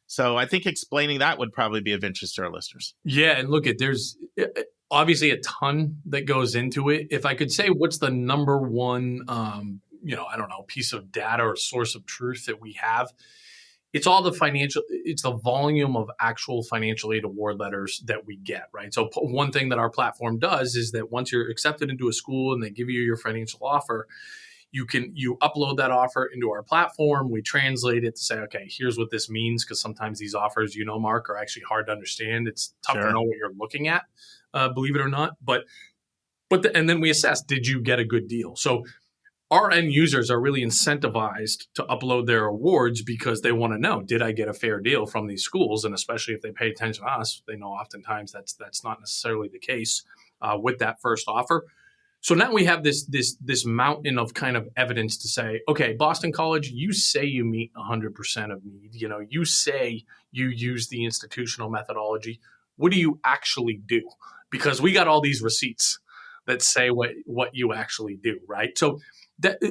so I think explaining that would probably be of interest to our listeners. Yeah. And look, there's obviously a ton that goes into it. If I could say what's the number one, piece of data or source of truth that we have, it's the volume of actual financial aid award letters that we get, right? So one thing that our platform does is that once you're accepted into a school and they give you your financial offer, you upload that offer into our platform. We translate it to say, okay, here's what this means. Because sometimes these offers, Mark, are actually hard to understand. It's tough to know what you're looking at, believe it or not. And then we assess, did you get a good deal? So our end users are really incentivized to upload their awards because they want to know, did I get a fair deal from these schools? And especially if they pay attention to us, they know oftentimes that's not necessarily the case with that first offer. So now we have this mountain of kind of evidence to say, okay, Boston College, you say you meet 100% of need. You say you use the institutional methodology. What do you actually do? Because we got all these receipts that say what you actually do, right? So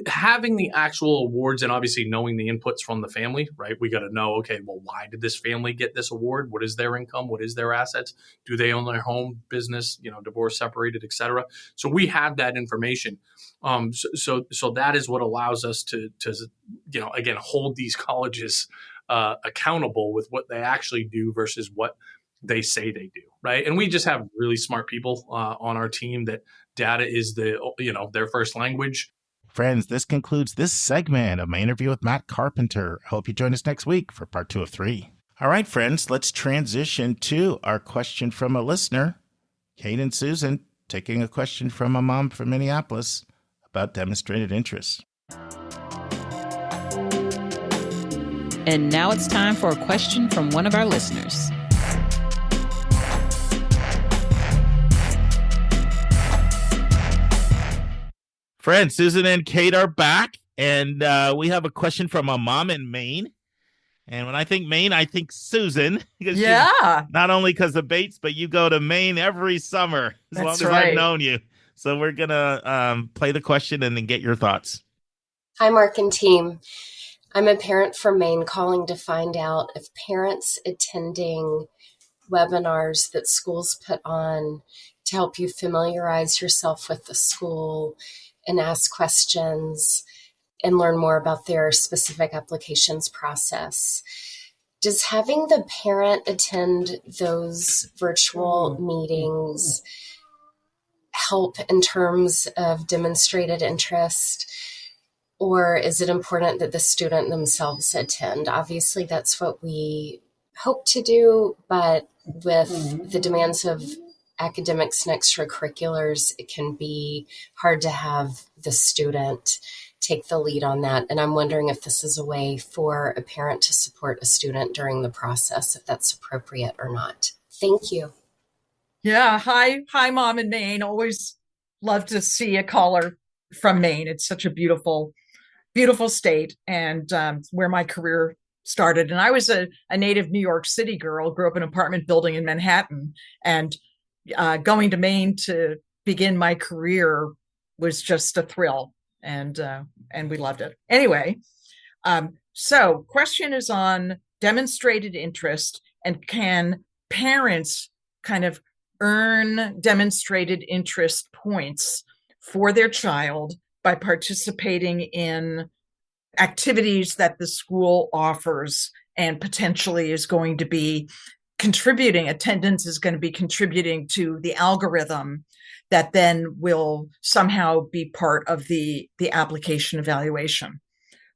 having the actual awards and obviously knowing the inputs from the family, right? We got to know, okay, well, why did this family get this award? What is their income? What is their assets? Do they own their home, business, divorce, separated, et cetera? So we have that information. So that is what allows us to again, hold these colleges accountable with what they actually do versus what they say they do, right? And we just have really smart people on our team that data is their first language. Friends, this concludes this segment of my interview with Matt Carpenter. I hope you join us next week for part 2 of 3. All right, friends, let's transition to our question from a listener. Kate and Susan taking a question from a mom from Minneapolis about demonstrated interest. And now it's time for a question from one of our listeners. Friends, Susan and Kate are back, and we have a question from a mom in Maine. And when I think Maine, I think Susan. Yeah. Not only because of Bates, but you go to Maine every summer, as long as I've known you. So we're going to play the question and then get your thoughts. Hi, Mark and team. I'm a parent from Maine calling to find out if parents attending webinars that schools put on to help you familiarize yourself with the school and ask questions and learn more about their specific applications process. Does having the parent attend those virtual meetings help in terms of demonstrated interest, or is it important that the student themselves attend? Obviously, that's what we hope to do, but with the demands of academics and extracurriculars, it can be hard to have the student take the lead on that. And I'm wondering if this is a way for a parent to support a student during the process, if that's appropriate or not. Thank you. Yeah. Hi, Mom in Maine. Always love to see a caller from Maine. It's such a beautiful, beautiful state, and where my career started. And I was a native New York City girl, grew up in an apartment building in Manhattan, and going to Maine to begin my career was just a thrill, and we loved it. Anyway, so question is on demonstrated interest, and can parents kind of earn demonstrated interest points for their child by participating in activities that the school offers and potentially is going to be contributing, attendance is going to be contributing to the algorithm that then will somehow be part of the application evaluation.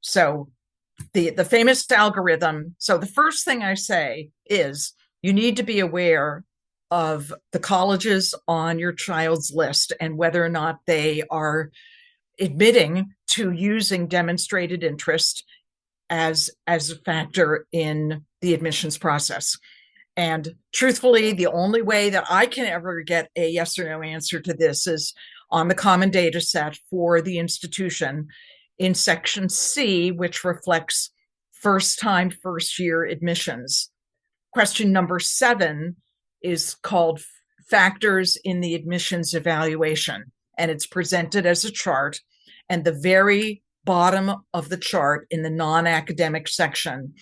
So the famous algorithm. So the first thing I say is you need to be aware of the colleges on your child's list and whether or not they are admitting to using demonstrated interest as a factor in the admissions process. And truthfully, the only way that I can ever get a yes or no answer to this is on the common data set for the institution in section C, which reflects first time, first year admissions. Question number 7 is called factors in the admissions evaluation, and it's presented as a chart. And the very bottom of the chart in the non-academic section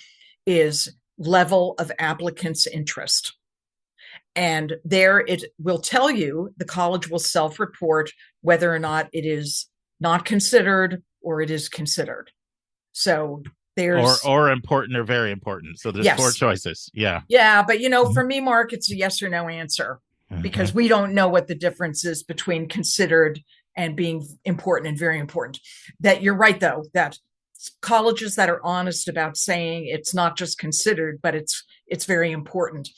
is level of applicants' interest. And there it will tell you, the college will self-report whether or not it is not considered or it is considered. So there's or important or very important. So there's 4 choices. Yeah. Yeah, but for me, Mark, it's a yes or no answer because we don't know what the difference is between considered and being important and very important. That you're right, though, that colleges that are honest about saying it's not just considered, but it's very important,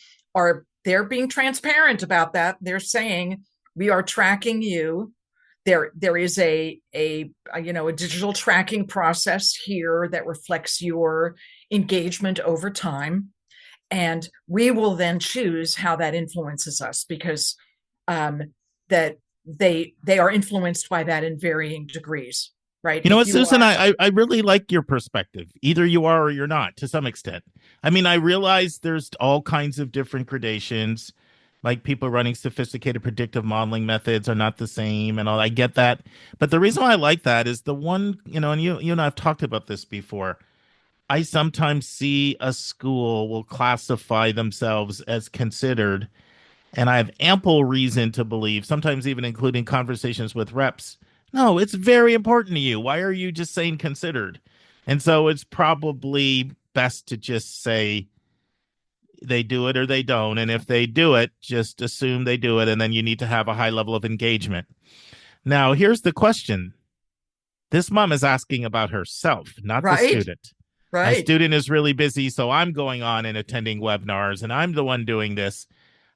they're being transparent about that. They're saying we are tracking you. There is a digital tracking process here that reflects your engagement over time, and we will then choose how that influences us because that they are influenced by that in varying degrees. Right. You know what, Susan, I really like your perspective. Either you are or you're not to some extent. I mean, I realize there's all kinds of different gradations, like people running sophisticated predictive modeling methods are not the same and all. I get that. But the reason why I like that is the one, and you and I have talked about this before. I sometimes see a school will classify themselves as considered, and I have ample reason to believe, sometimes even including conversations with reps, no, it's very important to you. Why are you just saying considered? And so it's probably best to just say they do it or they don't. And if they do it, just assume they do it. And then you need to have a high level of engagement. Now, here's the question. This mom is asking about herself, not the student. Right. My student is really busy, so I'm going on and attending webinars, and I'm the one doing this.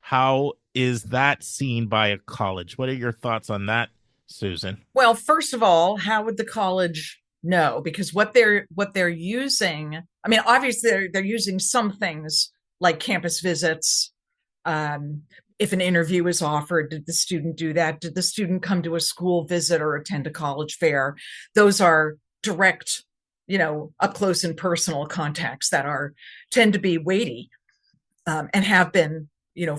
How is that seen by a college? What are your thoughts on that, Susan? Well, first of all, how would the college know? Because what they're using, I mean, obviously they're using some things like campus visits. If an interview is offered, did the student do that? Did the student come to a school visit or attend a college fair? Those are direct, up close and personal contacts that tend to be weighty and have been,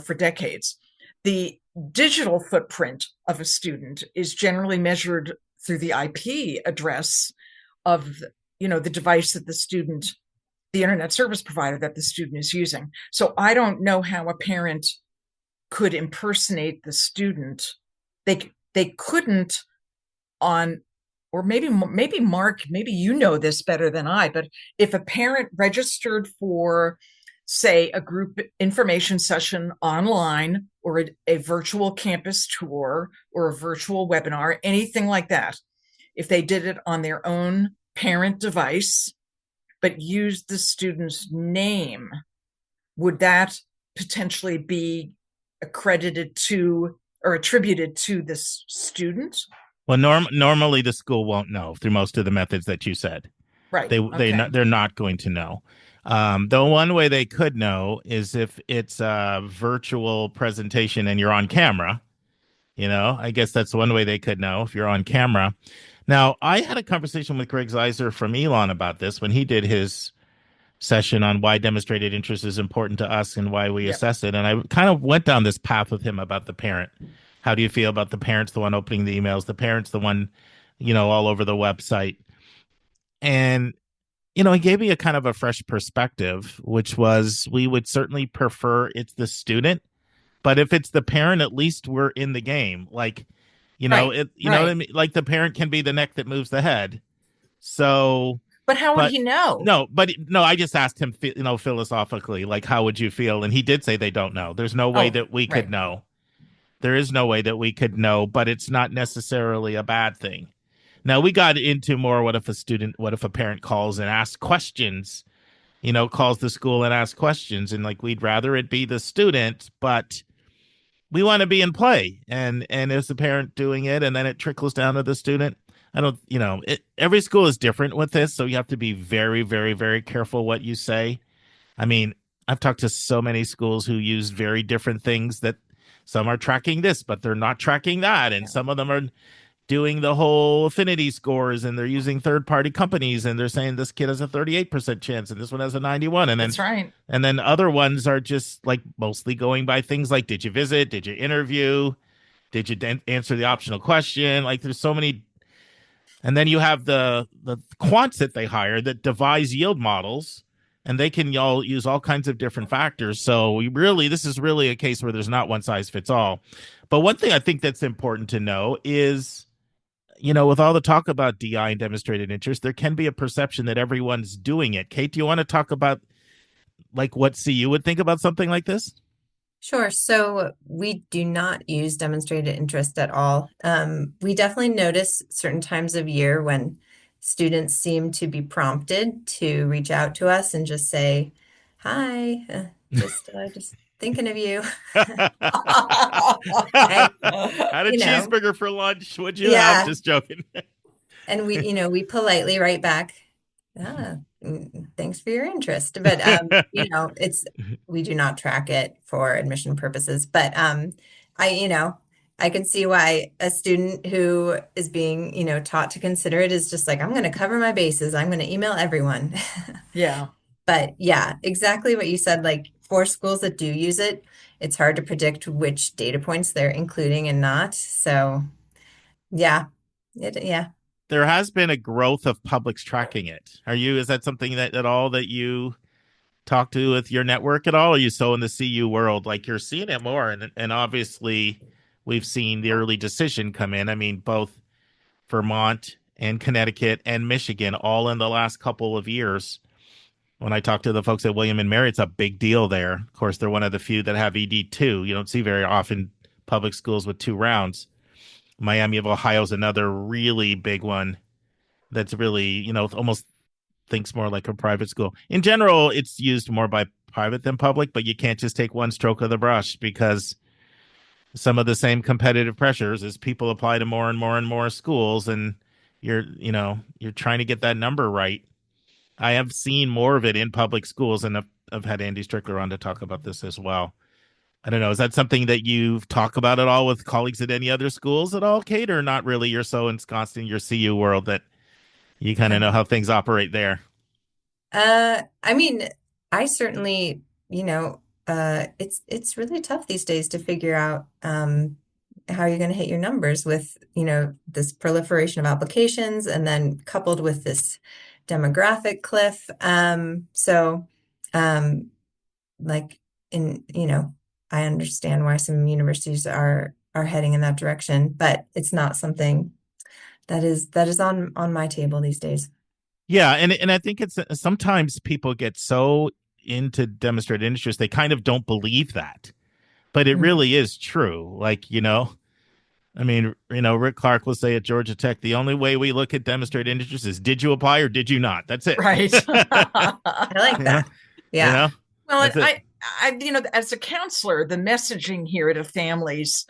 for decades. The digital footprint of a student is generally measured through the IP address of, the device that the internet service provider that the student is using. So I don't know how a parent could impersonate the student. They couldn't or maybe Mark, maybe you know this better than I, but if a parent registered for, say, a group information session online or a virtual campus tour or a virtual webinar, anything like that, if they did it on their own parent device, but used the student's name, would that potentially be accredited to or attributed to this student? Well, normally the school won't know through most of the methods that you said. Right. They're not going to know. The one way they could know is if it's a virtual presentation and you're on camera. I guess that's one way they could know if you're on camera. Now, I had a conversation with Greg Zeiser from Elon about this when he did his session on why demonstrated interest is important to us and why we assess it. And I kind of went down this path with him about the parent. How do you feel about the parents, the one opening the emails, the parents, the one, all over the website? And, he gave me a kind of a fresh perspective, which was we would certainly prefer it's the student. But if it's the parent, at least we're in the game. Like, know what I mean? Like the parent can be the neck that moves the head. So But how would But he know? no, I just asked him, philosophically, like, how would you feel? And he did say they don't know. There's no way that we could right. know. There is no way that we could know, but it's not necessarily a bad thing. Now, we got into more, what if a parent calls and asks questions, calls the school and asks questions, and like, we'd rather it be the student, but we want to be in play, and as the parent doing it, and then it trickles down to the student. I don't, every school is different with this, so you have to be very, very, very careful what you say. I mean, I've talked to so many schools who use very different things, that some are tracking this, but they're not tracking that. And some of them are doing the whole affinity scores, and they're using third-party companies, and they're saying this kid has a 38% chance and this one has a 91. And then, that's right. And then other ones are just like mostly going by things like, did you visit? Did you interview? Did you answer the optional question? Like, there's so many. And then you have the quants that they hire that devise yield models, and they can all use all kinds of different factors. So this is really a case where there's not one size fits all. But one thing I think that's important to know is, with all the talk about DI and demonstrated interest, there can be a perception that everyone's doing it. Kate, do you want to talk about like what CU would think about something like this? Sure. So we do not use demonstrated interest at all. We definitely notice certain times of year when students seem to be prompted to reach out to us and just say, "Hi, just thinking of you." Had a cheeseburger for lunch. What'd you have? Just joking. And we politely write back, thanks for your interest. But, we do not track it for admission purposes. But I can see why a student who is being, taught to consider it is just like, I'm going to cover my bases. I'm going to email everyone. Yeah. But yeah, exactly what you said. Like, for schools that do use it, it's hard to predict which data points they're including and not. So yeah. There has been a growth of publics tracking it. Is that something that at all that you talk to with your network at all? Or are you so in the CU world, like you're seeing it more? And obviously we've seen the early decision come in. I mean, both Vermont and Connecticut and Michigan, all in the last couple of years. When I talk to the folks at William and Mary, it's a big deal there. Of course, they're one of the few that have ED2. You don't see very often public schools with 2 rounds. Miami of Ohio is another really big one that's really, almost thinks more like a private school. In general, it's used more by private than public, but you can't just take one stroke of the brush, because some of the same competitive pressures as people apply to more and more and more schools, and you're trying to get that number right. I have seen more of it in public schools, and I've had Andy Strickler on to talk about this as well. I don't know. Is that something that you've talked about at all with colleagues at any other schools at all, Kate, or not really? You're so ensconced in your CU world that you kind of know how things operate there. I mean, I certainly, it's really tough these days to figure out how you're going to hit your numbers with, this proliferation of applications, and then coupled with this demographic cliff. I understand why some universities are heading in that direction, but it's not something that is on my table these days. Yeah, and I think it's sometimes people get so into demonstrated interest, they kind of don't believe that, but it really is true. Like, I mean, Rick Clark will say at Georgia Tech, the only way we look at demonstrated interest is, did you apply or did you not? That's it. Right. I like that. Yeah. Well, I as a counselor, the messaging here to families,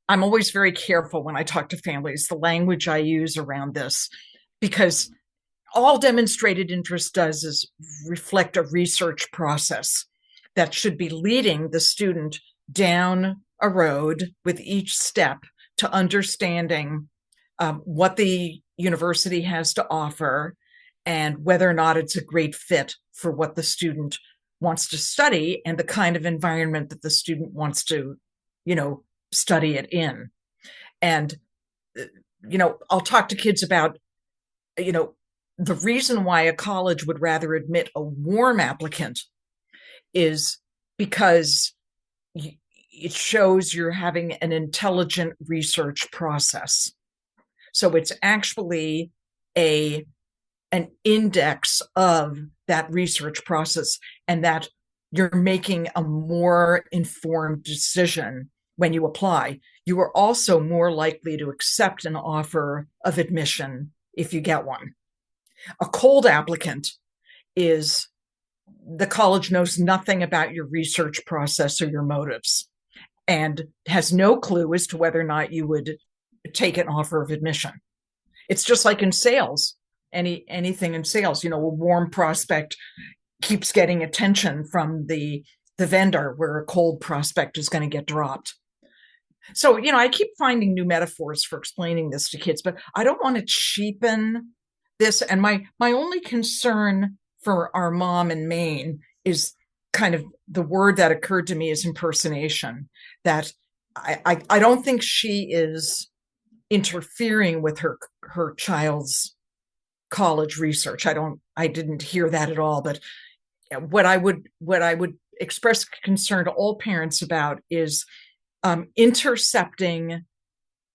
I'm always very careful when I talk to families, the language I use around this, because all demonstrated interest does is reflect a research process that should be leading the student down a road with each step to understanding what the university has to offer and whether or not it's a great fit for what the student wants to study and the kind of environment that the student wants to, study it in. And, I'll talk to kids about, the reason why a college would rather admit a warm applicant is because it shows you're having an intelligent research process. So it's actually an an index of that research process, and that you're making a more informed decision when you apply, you are also more likely to accept an offer of admission if you get one. A cold applicant is the college knows nothing about your research process or your motives and has no clue as to whether or not you would take an offer of admission. It's just like in sales, anything in sales, a warm prospect keeps getting attention from the vendor, where a cold prospect is going to get dropped. So, I keep finding new metaphors for explaining this to kids, but I don't want to cheapen this. And my only concern for our mom in Maine is kind of the word that occurred to me is impersonation, that I don't think she is interfering with her child's college research. I didn't hear that at all. But what I would express concern to all parents about is intercepting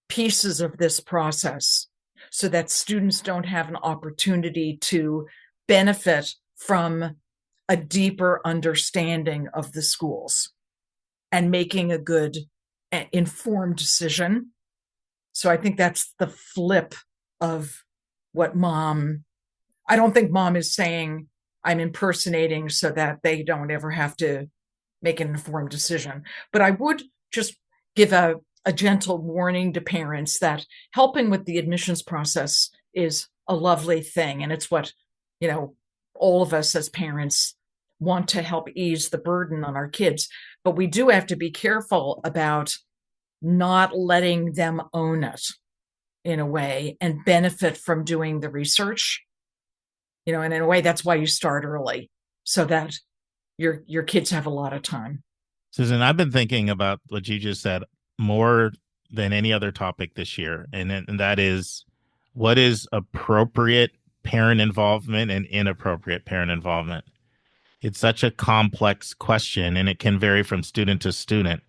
pieces of this process so that students don't have an opportunity to benefit from a deeper understanding of the schools and making a good, informed decision. So I think that's the flip of what I don't think mom is saying I'm impersonating so that they don't ever have to make an informed decision. But I would just give a gentle warning to parents that helping with the admissions process is a lovely thing. And it's what, all of us as parents want to help ease the burden on our kids. But we do have to be careful about not letting them own it in a way and benefit from doing the research. And in a way, that's why you start early, so that your kids have a lot of time. Susan, I've been thinking about what you just said more than any other topic this year, and that is, what is appropriate parent involvement and inappropriate parent involvement? It's such a complex question, and it can vary from student to student.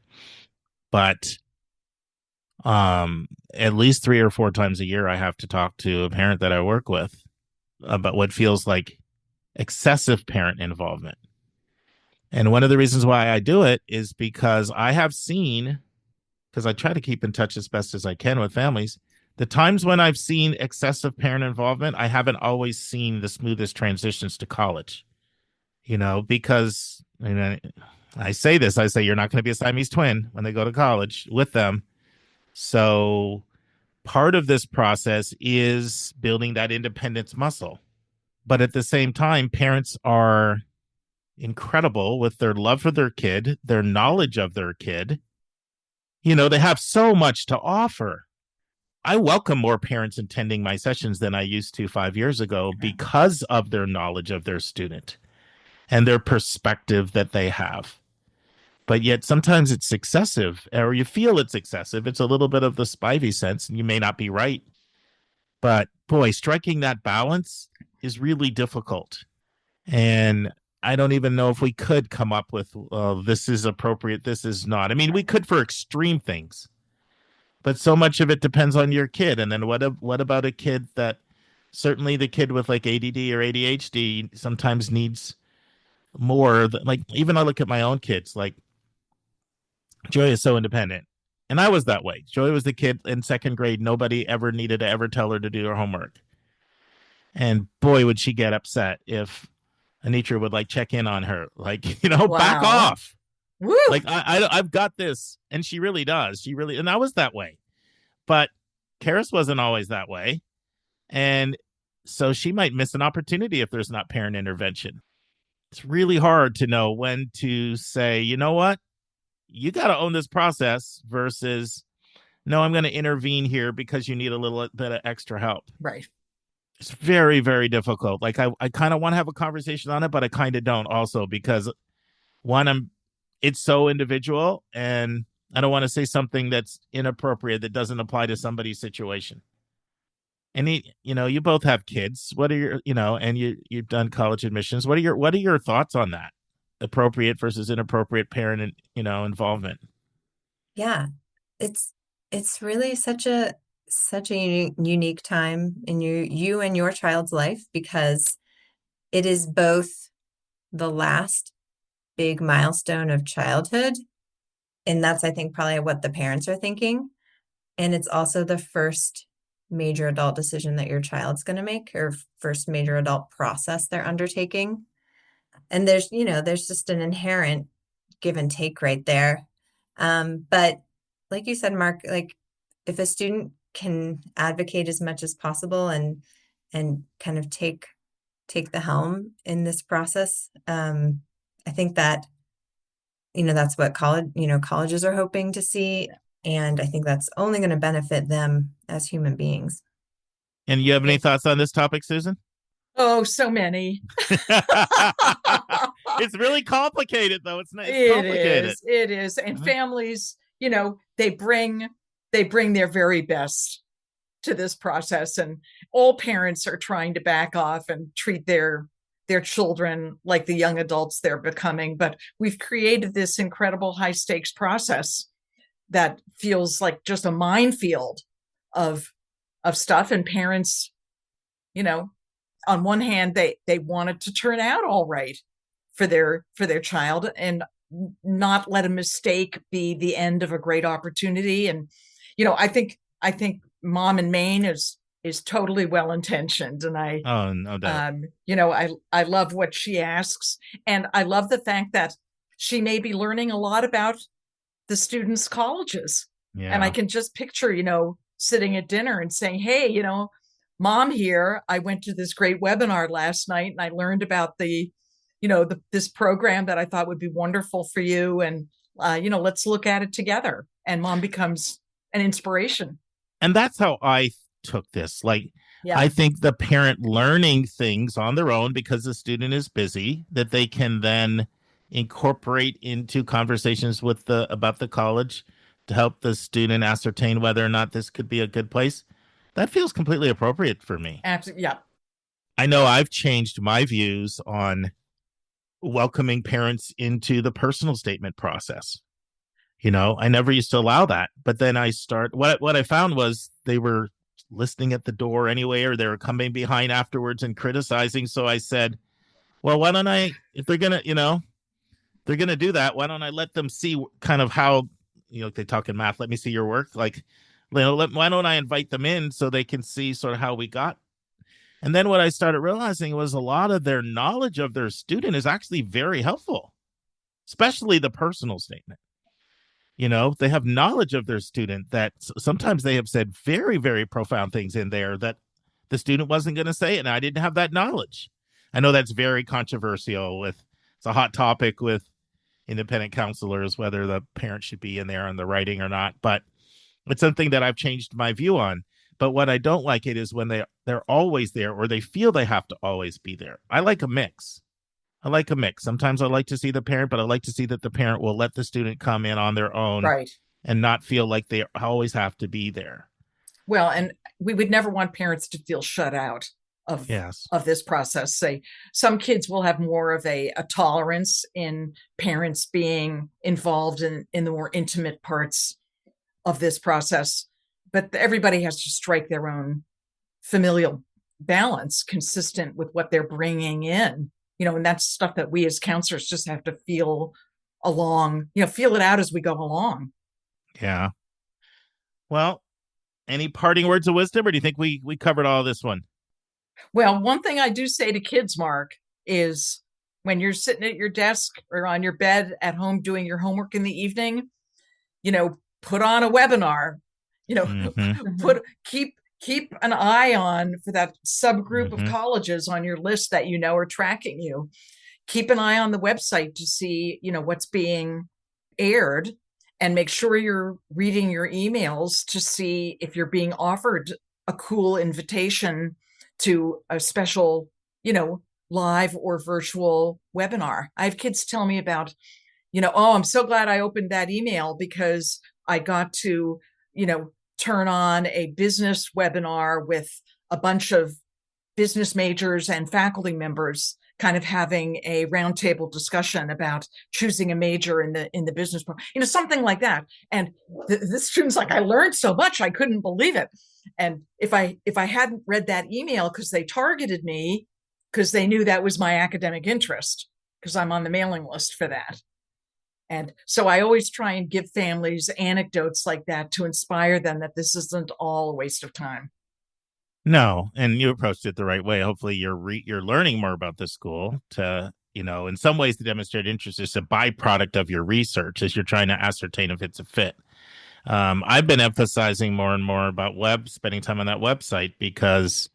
But at least 3 or 4 times a year, I have to talk to a parent that I work with about what feels like excessive parent involvement. And one of the reasons why I do it is because I have seen, because I try to keep in touch as best as I can with families, the times when I've seen excessive parent involvement, I haven't always seen the smoothest transitions to college. Because I say you're not going to be a Siamese twin when they go to college with them. So part of this process is building that independence muscle. But at the same time, parents are incredible with their love for their kid, their knowledge of their kid. They have so much to offer. I welcome more parents attending my sessions than I used to 5 years ago because of their knowledge of their student and their perspective that they have. But yet sometimes it's excessive, or you feel it's excessive. It's a little bit of the Spivey sense, and you may not be right. But boy, striking that balance is really difficult. And I don't even know if we could come up with, this is appropriate, this is not. I mean, we could for extreme things, but so much of it depends on your kid. And then what about a kid that, certainly the kid with like ADD or ADHD sometimes needs more. Like, even I look at my own kids, like Joy is so independent. And I was that way. Joy was the kid in 2nd grade. Nobody ever needed to ever tell her to do her homework. And boy, would she get upset if Anitra would check in on her, Wow. Back off. Woo! I've got this. And she really does. And I was that way. But Karis wasn't always that way. And so she might miss an opportunity if there's not parent intervention. It's really hard to know when to say, you know what? You got to own this process versus, no, I'm going to intervene here because you need a little bit of extra help. Right. It's very, very difficult. I kind of want to have a conversation on it, but I kind of don't also because it's so individual, and I don't want to say something that's inappropriate that doesn't apply to somebody's situation. And you both have kids. What are your, and you've done college admissions. What are your thoughts on that? Appropriate versus inappropriate parent, involvement. Yeah, it's really such a such a unique time in you and your child's life, because it is both the last big milestone of childhood, and that's, I think, probably what the parents are thinking. And it's also the first major adult decision that your child's going to make, or first major adult process they're undertaking. And there's just an inherent give and take right there. But like you said, Mark, like if a student can advocate as much as possible and kind of take the helm in this process, I think that, that's what colleges are hoping to see. And I think that's only going to benefit them as human beings. And you have any thoughts on this topic, Susan? Oh, so many. It's really complicated, though. It's complicated. It is. And families, they bring their very best to this process, and all parents are trying to back off and treat their children like the young adults they're becoming. But we've created this incredible high stakes process that feels like just a minefield of stuff. And parents, on one hand, they want it to turn out all right for their child and not let a mistake be the end of a great opportunity. And, I think Mom in Maine is totally well-intentioned. And no doubt. I love what she asks. And I love the fact that she may be learning a lot about the students' colleges. Yeah. And I can just picture, sitting at dinner and saying, hey, Mom here, I went to this great webinar last night and I learned about this program that I thought would be wonderful for you. And, let's look at it together. And Mom becomes an inspiration. And that's how I took this. Yeah. I think the parent learning things on their own because the student is busy, that they can then incorporate into conversations about the college to help the student ascertain whether or not this could be a good place. That feels completely appropriate for me. Absolutely. Yeah. I know I've changed my views on welcoming parents into the personal statement process. I never used to allow that, but then what I found was they were listening at the door anyway, or they were coming behind afterwards and criticizing. So I said, well, why don't I, if they're going to, they're going to do that, why don't I let them see kind of how, they talk in math, let me see your work. Why don't I invite them in so they can see sort of how we got. And then what I started realizing was a lot of their knowledge of their student is actually very helpful, especially the personal statement. They have knowledge of their student that sometimes they have said very, very profound things in there that the student wasn't going to say, and I didn't have that knowledge. I know that's very controversial. It's a hot topic with independent counselors, whether the parent should be in there on the writing or not, but it's something that I've changed my view on. But what I don't like it is when they're always there, or they feel they have to always be there. I like a mix. Sometimes I like to see the parent, but I like to see that the parent will let the student come in on their own, right, and not feel like they always have to be there. Well, and we would never want parents to feel shut out of this process. Say some kids will have more of a tolerance in parents being involved in the more intimate parts of this process, but everybody has to strike their own familial balance consistent with what they're bringing in, and that's stuff that we as counselors just have to feel feel it out as we go along. Yeah. Well, any parting words of wisdom, or do you think we covered all this one? Well, one thing I do say to kids, Mark, is when you're sitting at your desk or on your bed at home doing your homework in the evening, put on a webinar, keep an eye on for that subgroup of colleges on your list that are tracking you. Keep an eye on the website to see, what's being aired, and make sure you're reading your emails to see if you're being offered a cool invitation to a special, live or virtual webinar. I have kids tell me about, oh, I'm so glad I opened that email because I got to, turn on a business webinar with a bunch of business majors and faculty members kind of having a roundtable discussion about choosing a major in the business program, something like that. And the students like, I learned so much, I couldn't believe it. And if I hadn't read that email, because they targeted me, because they knew that was my academic interest, because I'm on the mailing list for that. And so I always try and give families anecdotes like that to inspire them that this isn't all a waste of time. No, and you approached it the right way. Hopefully you're learning more about the school to, in some ways to demonstrate interest is a byproduct of your research as you're trying to ascertain if it's a fit. I've been emphasizing more and more about spending time on that website because,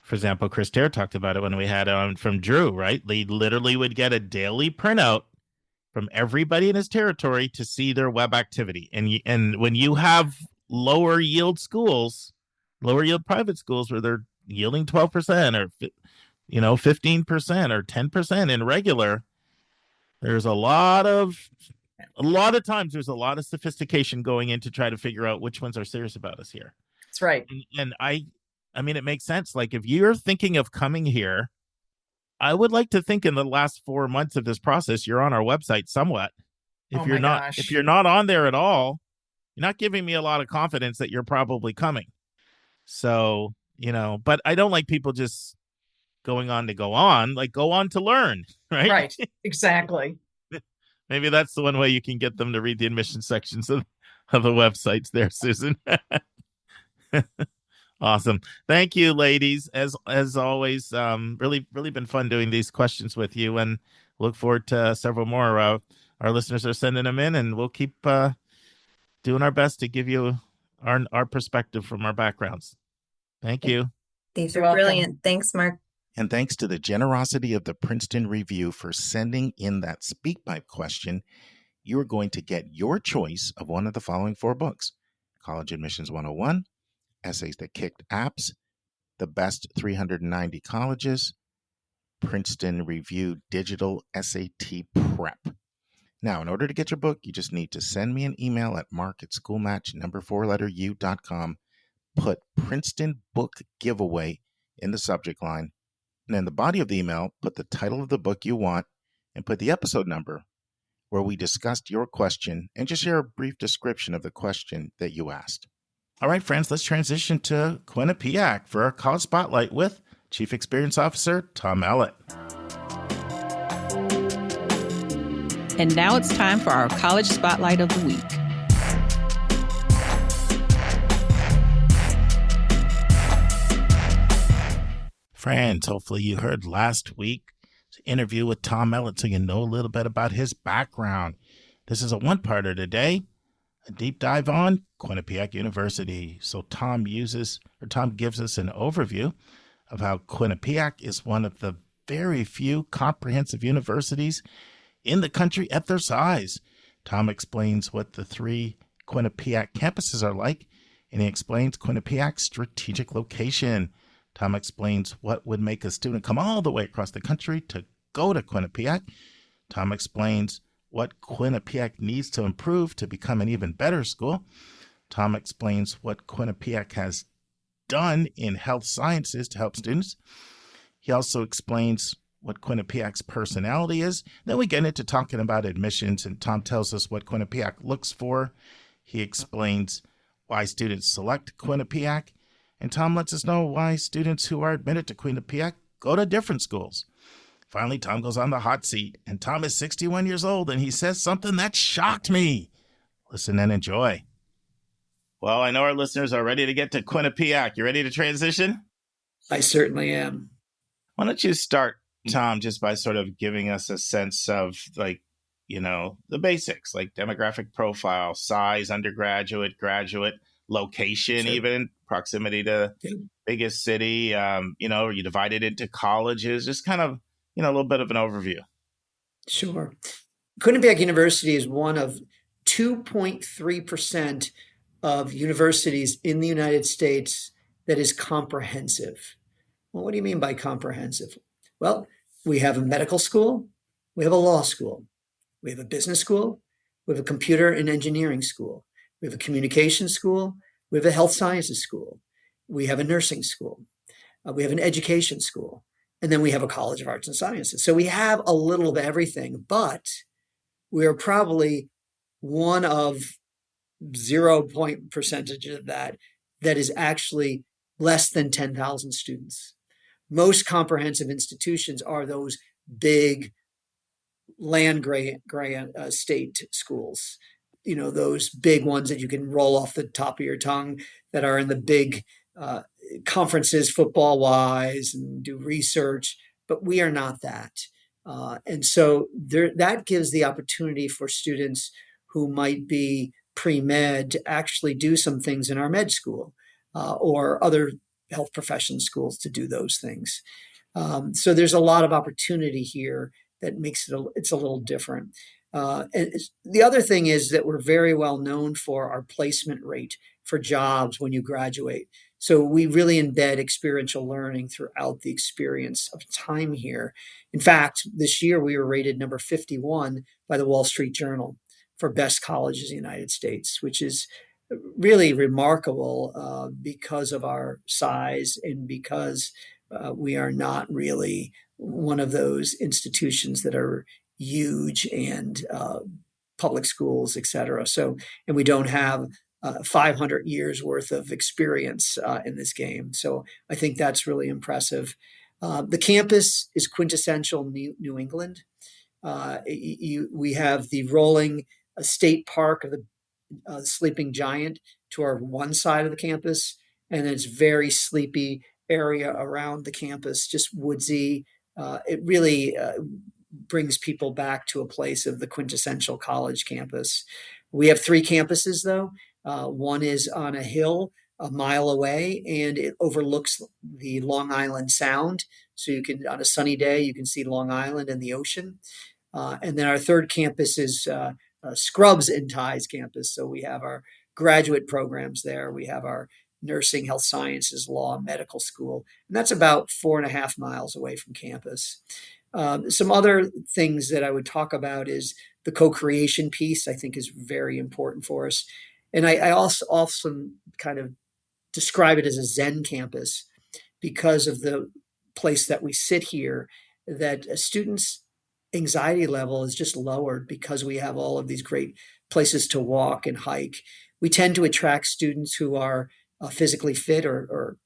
for example, Chris Terre talked about it when we had on from Drew, right? They literally would get a daily printout from everybody in his territory to see their web activity. And when you have lower yield private schools where they're yielding 12% or 15% or 10% in regular, there's a lot of times there's a lot of sophistication going in to try to figure out which ones are serious about us here. That's right. And I mean, it makes sense. Like if you're thinking of coming here, I would like to think in the last 4 months of this process, you're on our website somewhat. If you're not on there at all, you're not giving me a lot of confidence that you're probably coming. So, but I don't like people just going on to go on, like go on to learn, right? Right, exactly. Maybe that's the one way you can get them to read the admission sections of the websites there, Susan. Awesome. Thank you, ladies. As always, really been fun doing these questions with you, and look forward to several more. Our listeners are sending them in, and we'll keep doing our best to give you our perspective from our backgrounds. Thank you. These are brilliant. Thanks, Mark. And thanks to the generosity of the Princeton Review for sending in that SpeakPipe question, you are going to get your choice of one of the following 4 books: College Admissions 101, Essays That Kicked Apps, The Best 390 Colleges, Princeton Review Digital SAT Prep. Now, in order to get your book, you just need to send me an email at mark@schoolmatch4u.com, put Princeton Book Giveaway in the subject line, and in the body of the email, put the title of the book you want and put the episode number where we discussed your question, and just share a brief description of the question that you asked. All right, friends, let's transition to Quinnipiac for our College Spotlight with Chief Experience Officer Tom Ellett. And now it's time for our College Spotlight of the Week. Friends, hopefully you heard last week's interview with Tom Ellett so you know a little bit about his background. This is a one-parter today, a deep dive on Quinnipiac University. So Tom gives us an overview of how Quinnipiac is one of the very few comprehensive universities in the country at their size. Tom explains what the 3 Quinnipiac campuses are like, and he explains Quinnipiac's strategic location. Tom explains what would make a student come all the way across the country to go to Quinnipiac. Tom explains what Quinnipiac needs to improve to become an even better school. Tom explains what Quinnipiac has done in health sciences to help students. He also explains what Quinnipiac's personality is. Then we get into talking about admissions, and Tom tells us what Quinnipiac looks for. He explains why students select Quinnipiac, and Tom lets us know why students who are admitted to Quinnipiac go to different schools. Finally, Tom goes on the hot seat, and Tom is 61 years old, and he says something that shocked me. Listen and enjoy. Well, I know our listeners are ready to get to Quinnipiac. You ready to transition? I certainly am. Why don't you start, Tom, just by sort of giving us a sense of, like, the basics, like demographic profile, size, undergraduate, graduate, location, sure. Even proximity to biggest city. You divide it into colleges, just kind of, a little bit of an overview. Sure. Quinnipiac University is one of 2.3% of universities in the United States that is comprehensive. Well, what do you mean by comprehensive? Well, we have a medical school, we have a law school, we have a business school, we have a computer and engineering school, we have a communication school, we have a health sciences school, we have a nursing school, we have an education school, And then we have a College of Arts and Sciences. So we have a little of everything, but we're probably one of 0 point percentage of that is actually less than 10,000 students. Most comprehensive institutions are those big land grant state schools, those big ones that you can roll off the top of your tongue, that are in the big conferences football wise and do research, but we are not that. And so that gives the opportunity for students who might be pre-med to actually do some things in our med school or other health profession schools to do those things. So there's a lot of opportunity here that makes it's a little different. And the other thing is that we're very well known for our placement rate for jobs when you graduate. So we really embed experiential learning throughout the experience of time here. In fact, this year we were rated number 51 by the Wall Street Journal for best colleges in the United States, which is really remarkable because of our size and because we are not really one of those institutions that are huge and public schools, et cetera. So, and we don't have 500 years worth of experience in this game. So I think that's really impressive. The campus is quintessential New England. We have the rolling state park of the Sleeping Giant to our one side of the campus, and it's very sleepy area around the campus, just woodsy. It really brings people back to a place of the quintessential college campus. We have 3 campuses, though. One is on a hill a mile away, and it overlooks the Long Island Sound. So you can, on a sunny day, you can see Long Island and the ocean. And then our third campus is Scrubs and Ties campus. So we have our graduate programs there. We have our nursing, health sciences, law, medical school. And that's about 4.5 miles away from campus. Some other things that I would talk about is the co-creation piece, I think, is very important for us. And I also often kind of describe it as a Zen campus because of the place that we sit here, that a student's anxiety level is just lowered because we have all of these great places to walk and hike. We tend to attract students who are physically fit or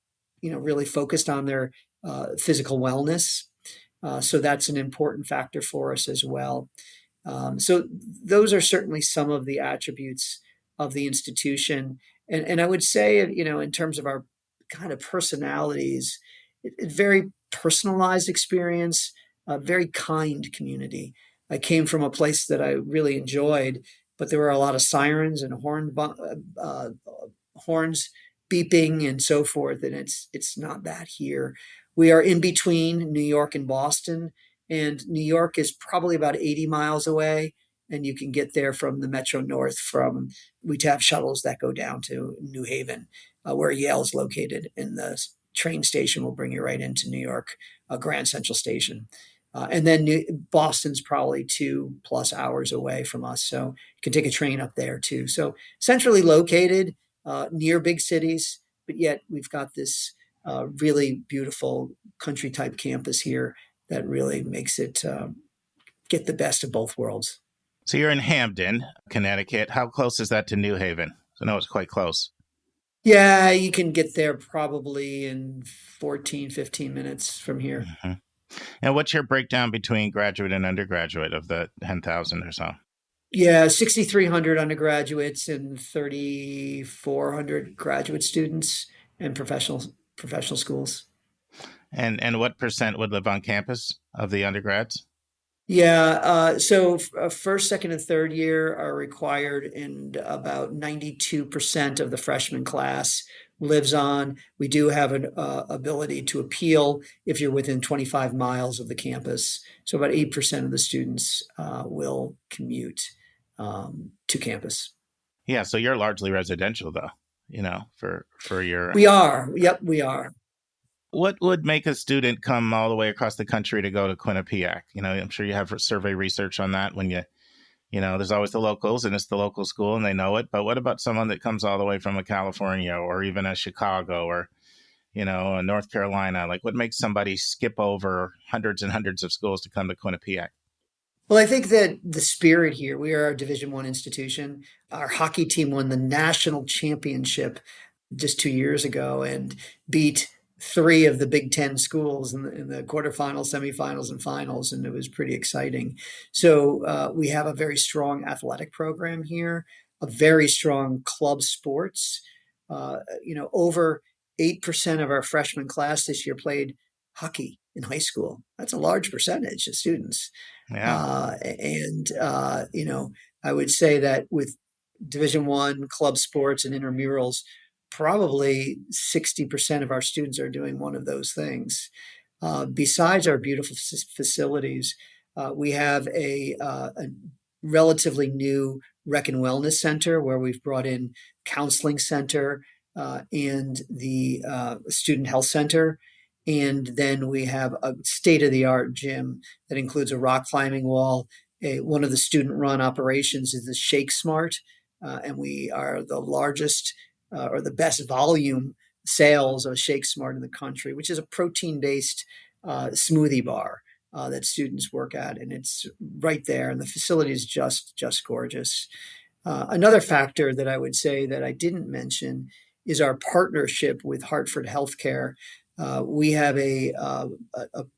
really focused on their physical wellness. So that's an important factor for us as well. So those are certainly some of the attributes of the institution. And I would say, in terms of our kind of personalities, very personalized experience, a very kind community. I came from a place that I really enjoyed, but there were a lot of sirens and horns beeping and so forth, and it's not that here. We are in between New York and Boston, and New York is probably about 80 miles away, and you can get there from the Metro North. We have shuttles that go down to New Haven, where Yale's located, and the train station will bring you right into New York, Grand Central Station. And then Boston's probably 2+ hours away from us, so you can take a train up there too. So centrally located, near big cities, but yet we've got this really beautiful country type campus here that really makes it get the best of both worlds. So you're in Hamden, Connecticut. How close is that to New Haven? I know it's quite close. Yeah, you can get there probably in 14, 15 minutes from here. Mm-hmm. And what's your breakdown between graduate and undergraduate of the 10,000 or so? Yeah, 6,300 undergraduates and 3,400 graduate students and professional schools. And what percent would live on campus of the undergrads? Yeah, so first, second, and third year are required, and about 92% of the freshman class lives on. We do have an ability to appeal if you're within 25 miles of the campus. So about 8% of the students will commute to campus. Yeah, so you're largely residential, though, for your... We are. Yep, we are. What would make a student come all the way across the country to go to Quinnipiac? I'm sure you have survey research on that when there's always the locals and it's the local school and they know it. But what about someone that comes all the way from a California or even a Chicago or, in North Carolina? Like, what makes somebody skip over hundreds and hundreds of schools to come to Quinnipiac? Well, I think that the spirit here, we are a Division I institution. Our hockey team won the national championship just 2 years ago and beat three of the Big Ten schools in the quarterfinals, semifinals, and finals, and it was pretty exciting. So we have a very strong athletic program here, a very strong club sports. Over 8% of our freshman class this year played hockey in high school. That's a large percentage of students. Yeah. I would say that with Division I club sports and intramurals, probably 60% of our students are doing one of those things. Besides our beautiful facilities, we have a relatively new rec and wellness center where we've brought in counseling center and the student health center. And then we have a state-of-the-art gym that includes a rock climbing wall. One of the student-run operations is the Shake Smart, and we are the largest or the best volume sales of Shake Smart in the country, which is a protein-based smoothie bar that students work at, and it's right there, and the facility is just gorgeous. Another factor that I would say that I didn't mention is our partnership with Hartford Healthcare. We have a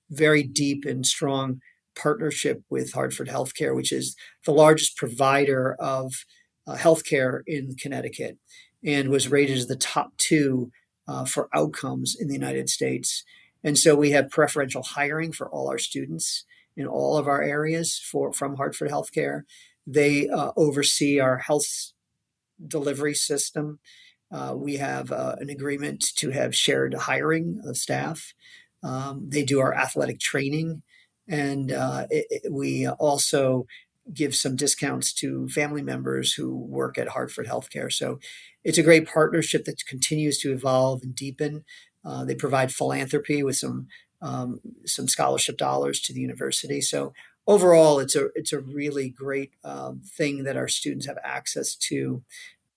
very deep and strong partnership with Hartford Healthcare, which is the largest provider of healthcare in Connecticut and was rated as the top two for outcomes in the United States. And so we have preferential hiring for all our students in all of our areas from Hartford Healthcare. They oversee our health delivery system. We have an agreement to have shared hiring of staff. They do our athletic training, and we also give some discounts to family members who work at Hartford Healthcare. So it's a great partnership that continues to evolve and deepen. They provide philanthropy with some scholarship dollars to the university. So overall, it's a really great thing that our students have access to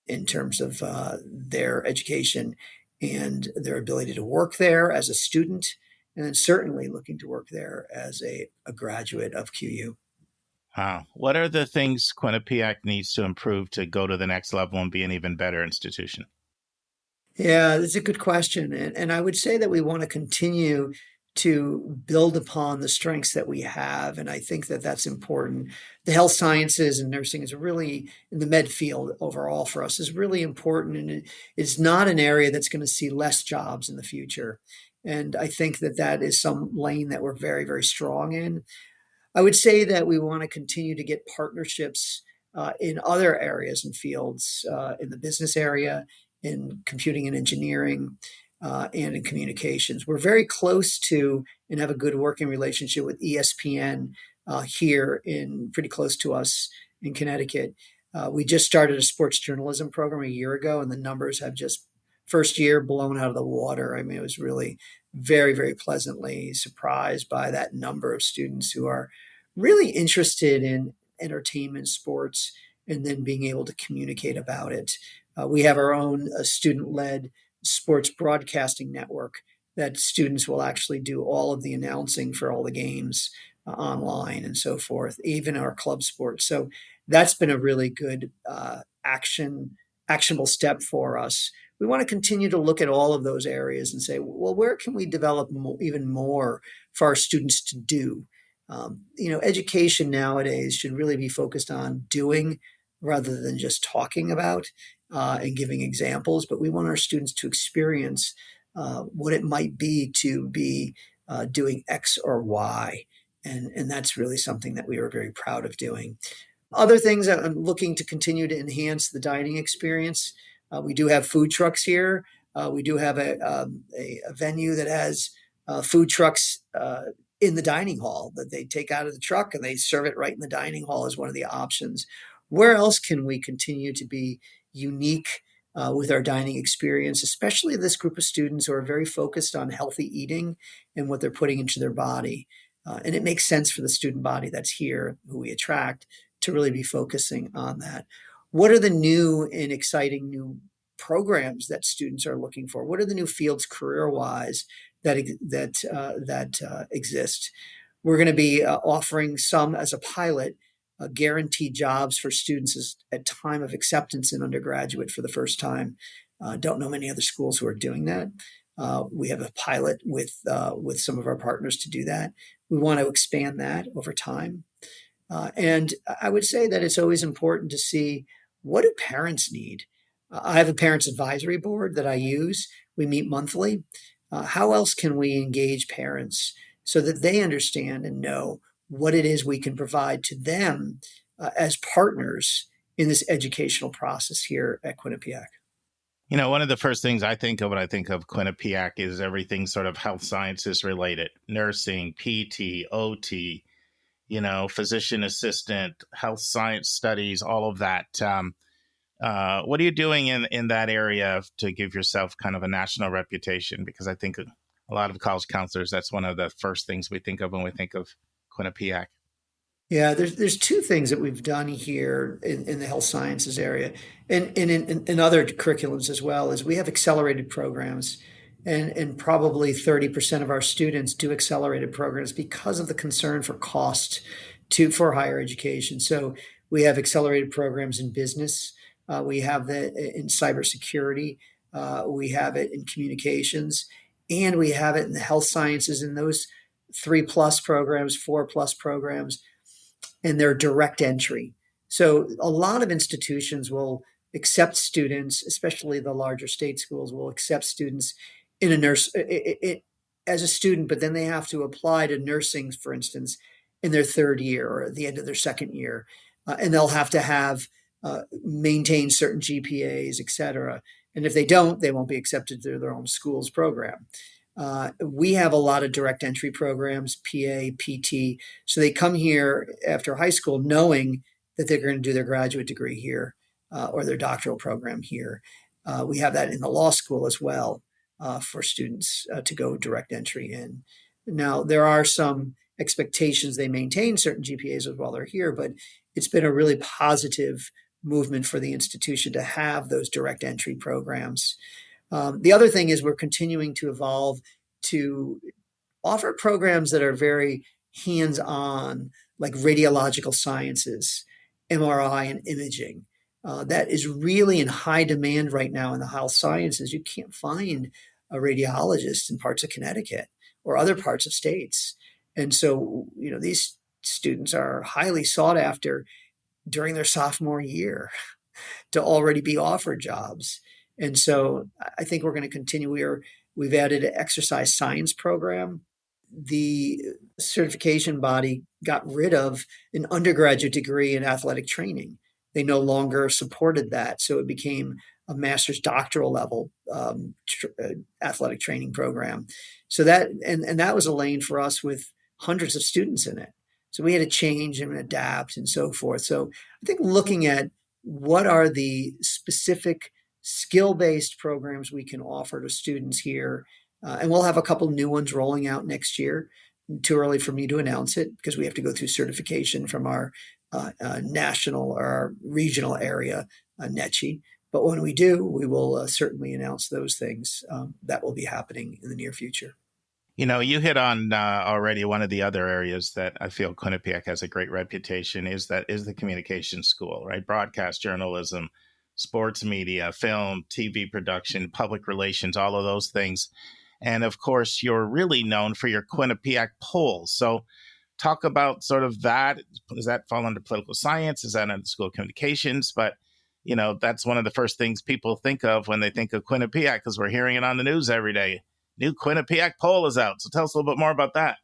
in terms of their education and their ability to work there as a student, and then certainly looking to work there as a graduate of QU. Wow. What are the things Quinnipiac needs to improve to go to the next level and be an even better institution? Yeah, that's a good question. And I would say that we want to continue to build upon the strengths that we have. And I think that that's important. The health sciences and nursing is really, in the med field overall for us, is really important. And it's not an area that's going to see less jobs in the future. And I think that that is some lane that we're very, very strong in. I would say that we want to continue to get partnerships in other areas and fields, in the business area, in computing and engineering, and in communications. We're very close to and have a good working relationship with ESPN here pretty close to us in Connecticut. We just started a sports journalism program a year ago, and the numbers have just first year blown out of the water. I mean, it was really very, very pleasantly surprised by that number of students who are really interested in entertainment, sports, and then being able to communicate about it. We have our own student-led sports broadcasting network that students will actually do all of the announcing for all the games online and so forth, even our club sports. So that's been a really good actionable step for us. We want to continue to look at all of those areas and say, well, where can we develop even more for our students to do? Education nowadays should really be focused on doing rather than just talking about and giving examples. But we want our students to experience what it might be to be doing X or Y. And that's really something that we are very proud of doing. Other things that I'm looking to continue to enhance the dining experience. We do have food trucks here. We do have a venue that has food trucks in the dining hall that they take out of the truck and they serve it right in the dining hall as one of the options. Where else can we continue to be unique with our dining experience, especially this group of students who are very focused on healthy eating and what they're putting into their body? And it makes sense for the student body that's here, who we attract, to really be focusing on that. What are the new and exciting new programs that students are looking for? What are the new fields career-wise that exist? We're going to be offering some as a pilot, guaranteed jobs for students at time of acceptance in undergraduate for the first time. Don't know many other schools who are doing that. We have a pilot with some of our partners to do that. We want to expand that over time. And I would say that it's always important to see, what do parents need? I have a parents advisory board that I use. We meet monthly. How else can we engage parents so that they understand and know what it is we can provide to them as partners in this educational process here at Quinnipiac? One of the first things I think of when I think of Quinnipiac is everything sort of health sciences related: nursing, PT, OT, physician assistant, health science studies, all of that. What are you doing in that area to give yourself kind of a national reputation? Because I think a lot of college counselors, that's one of the first things we think of when we think of Quinnipiac. Yeah, there's two things that we've done here in the health sciences area, and in other curriculums as well, is we have accelerated programs, and probably 30% of our students do accelerated programs because of the concern for cost for higher education. So we have accelerated programs in business, we have that in cybersecurity, we have it in communications, and we have it in the health sciences in those 3+ programs, 4+ programs. And they're direct entry. So a lot of institutions will accept students, especially the larger state schools, will accept students in as a student, but then they have to apply to nursing, for instance, in their third year or at the end of their second year. And they'll have to have maintain certain GPAs, et cetera. And if they don't, they won't be accepted to their own school's program. We have a lot of direct entry programs, PA, PT. So they come here after high school knowing that they're going to do their graduate degree here or their doctoral program here. We have that in the law school as well for students to go direct entry in. Now, there are some expectations they maintain certain GPAs while they're here, but it's been a really positive movement for the institution to have those direct entry programs. The other thing is we're continuing to evolve to offer programs that are very hands-on, like radiological sciences, MRI, and imaging. That is really in high demand right now in the health sciences. You can't find a radiologist in parts of Connecticut or other parts of states. And so, these students are highly sought after during their sophomore year to already be offered jobs. And so I think we're going to continue. We've added an exercise science program. The certification body got rid of an undergraduate degree in athletic training. They no longer supported that. So it became a master's doctoral level athletic training program. So that was a lane for us with hundreds of students in it. So we had to change and adapt and so forth. So I think looking at what are the specific skill-based programs we can offer to students here. And we'll have a couple new ones rolling out next year. Too early for me to announce it because we have to go through certification from our national or our regional area, NECHI. But when we do, we will certainly announce those things that will be happening in the near future. You hit on already one of the other areas that I feel Quinnipiac has a great reputation is the communications school, right? Broadcast journalism, sports media, film, TV production, public relations, all of those things. And of course, you're really known for your Quinnipiac polls. So talk about sort of that. Does that fall under political science? Is that under school of communications? But, that's one of the first things people think of when they think of Quinnipiac because we're hearing it on the news every day. New Quinnipiac poll is out. So tell us a little bit more about that.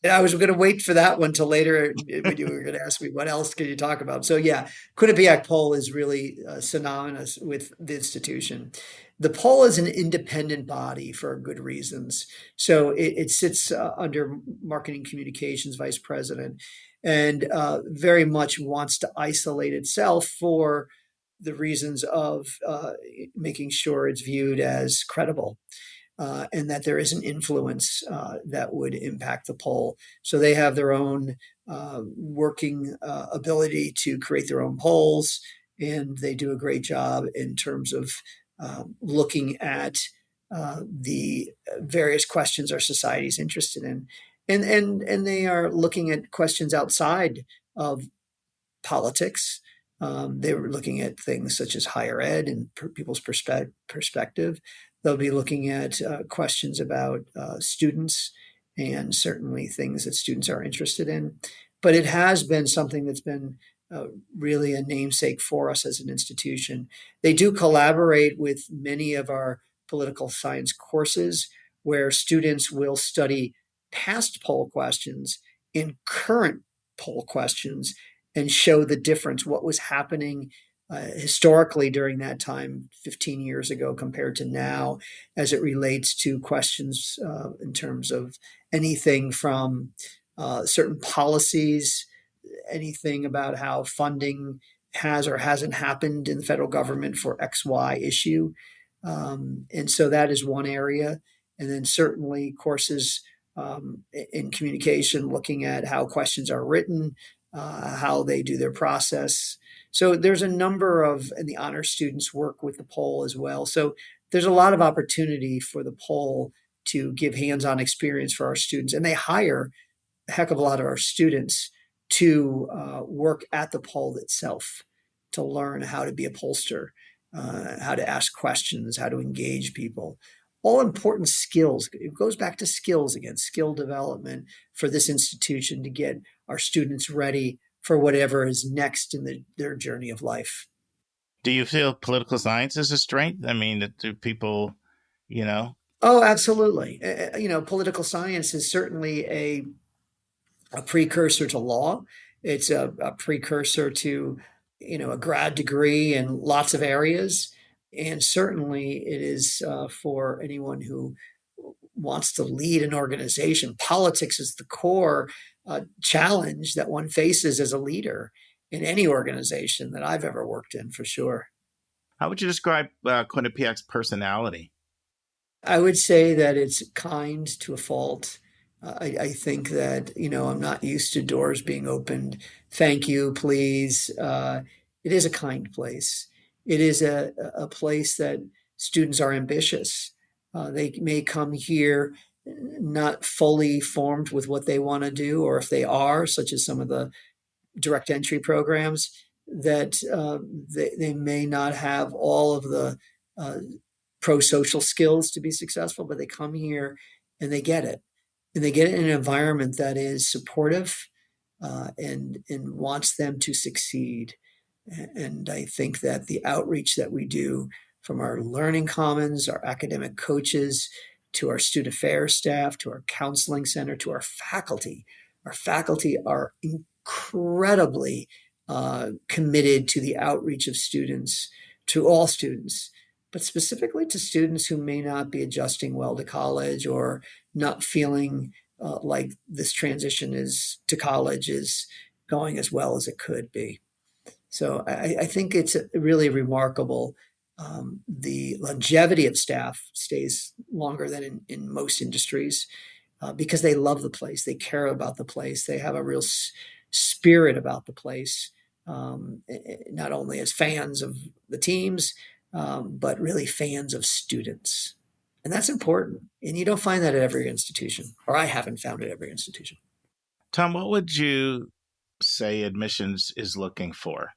I was going to wait for that one till later when you were going to ask me what else could you talk about. So yeah, Quinnipiac poll is really synonymous with the institution. The poll is an independent body for good reasons. So it sits under marketing communications vice president and very much wants to isolate itself for the reasons of making sure it's viewed as credible. And that there is an influence that would impact the poll. So they have their own working ability to create their own polls, and they do a great job in terms of looking at the various questions our society is interested in. And they are looking at questions outside of politics. They were looking at things such as higher ed and people's perspective. They'll be looking at questions about students and certainly things that students are interested in. But it has been something that's been really a namesake for us as an institution. They do collaborate with many of our political science courses where students will study past poll questions and current poll questions and show the difference, what was happening historically during that time, 15 years ago, compared to now, as it relates to questions in terms of anything from certain policies, anything about how funding has or hasn't happened in the federal government for XY issue. And so that is one area. And then certainly courses in communication, looking at how questions are written, how they do their process. So there's a number of, and the honor students work with the poll as well. So there's a lot of opportunity for the poll to give hands-on experience for our students. And they hire a heck of a lot of our students to work at the poll itself, to learn how to be a pollster, how to ask questions, how to engage people. All important skills. It goes back to skills again, skill development for this institution to get our students ready for whatever is next in their journey of life. Do you feel political science is a strength? I mean, do people, Oh, absolutely. Political science is certainly a precursor to law. It's a precursor to, a grad degree in lots of areas. And certainly it is for anyone who wants to lead an organization. Politics is the core challenge that one faces as a leader in any organization that I've ever worked in, for sure. How would you describe Quinnipiac's personality? I would say that it's kind to a fault. I think that, I'm not used to doors being opened. Thank you, please. It is a kind place. It is a place that students are ambitious. They may come here not fully formed with what they want to do, or if they are, such as some of the direct entry programs, that they may not have all of the pro-social skills to be successful, but they come here and they get it. And they get it in an environment that is supportive and wants them to succeed. And I think that the outreach that we do from our learning commons, our academic coaches, to our student affairs staff, to our counseling center, to our faculty are incredibly committed to the outreach of students, to all students, but specifically to students who may not be adjusting well to college or not feeling like this transition to college is going as well as it could be. So I think it's really remarkable. The longevity of staff stays longer than in most industries because they love the place. They care about the place. They have a real spirit about the place, not only as fans of the teams, but really fans of students. And that's important. And you don't find that at every institution, or I haven't found it at every institution. Tom, what would you say admissions is looking for?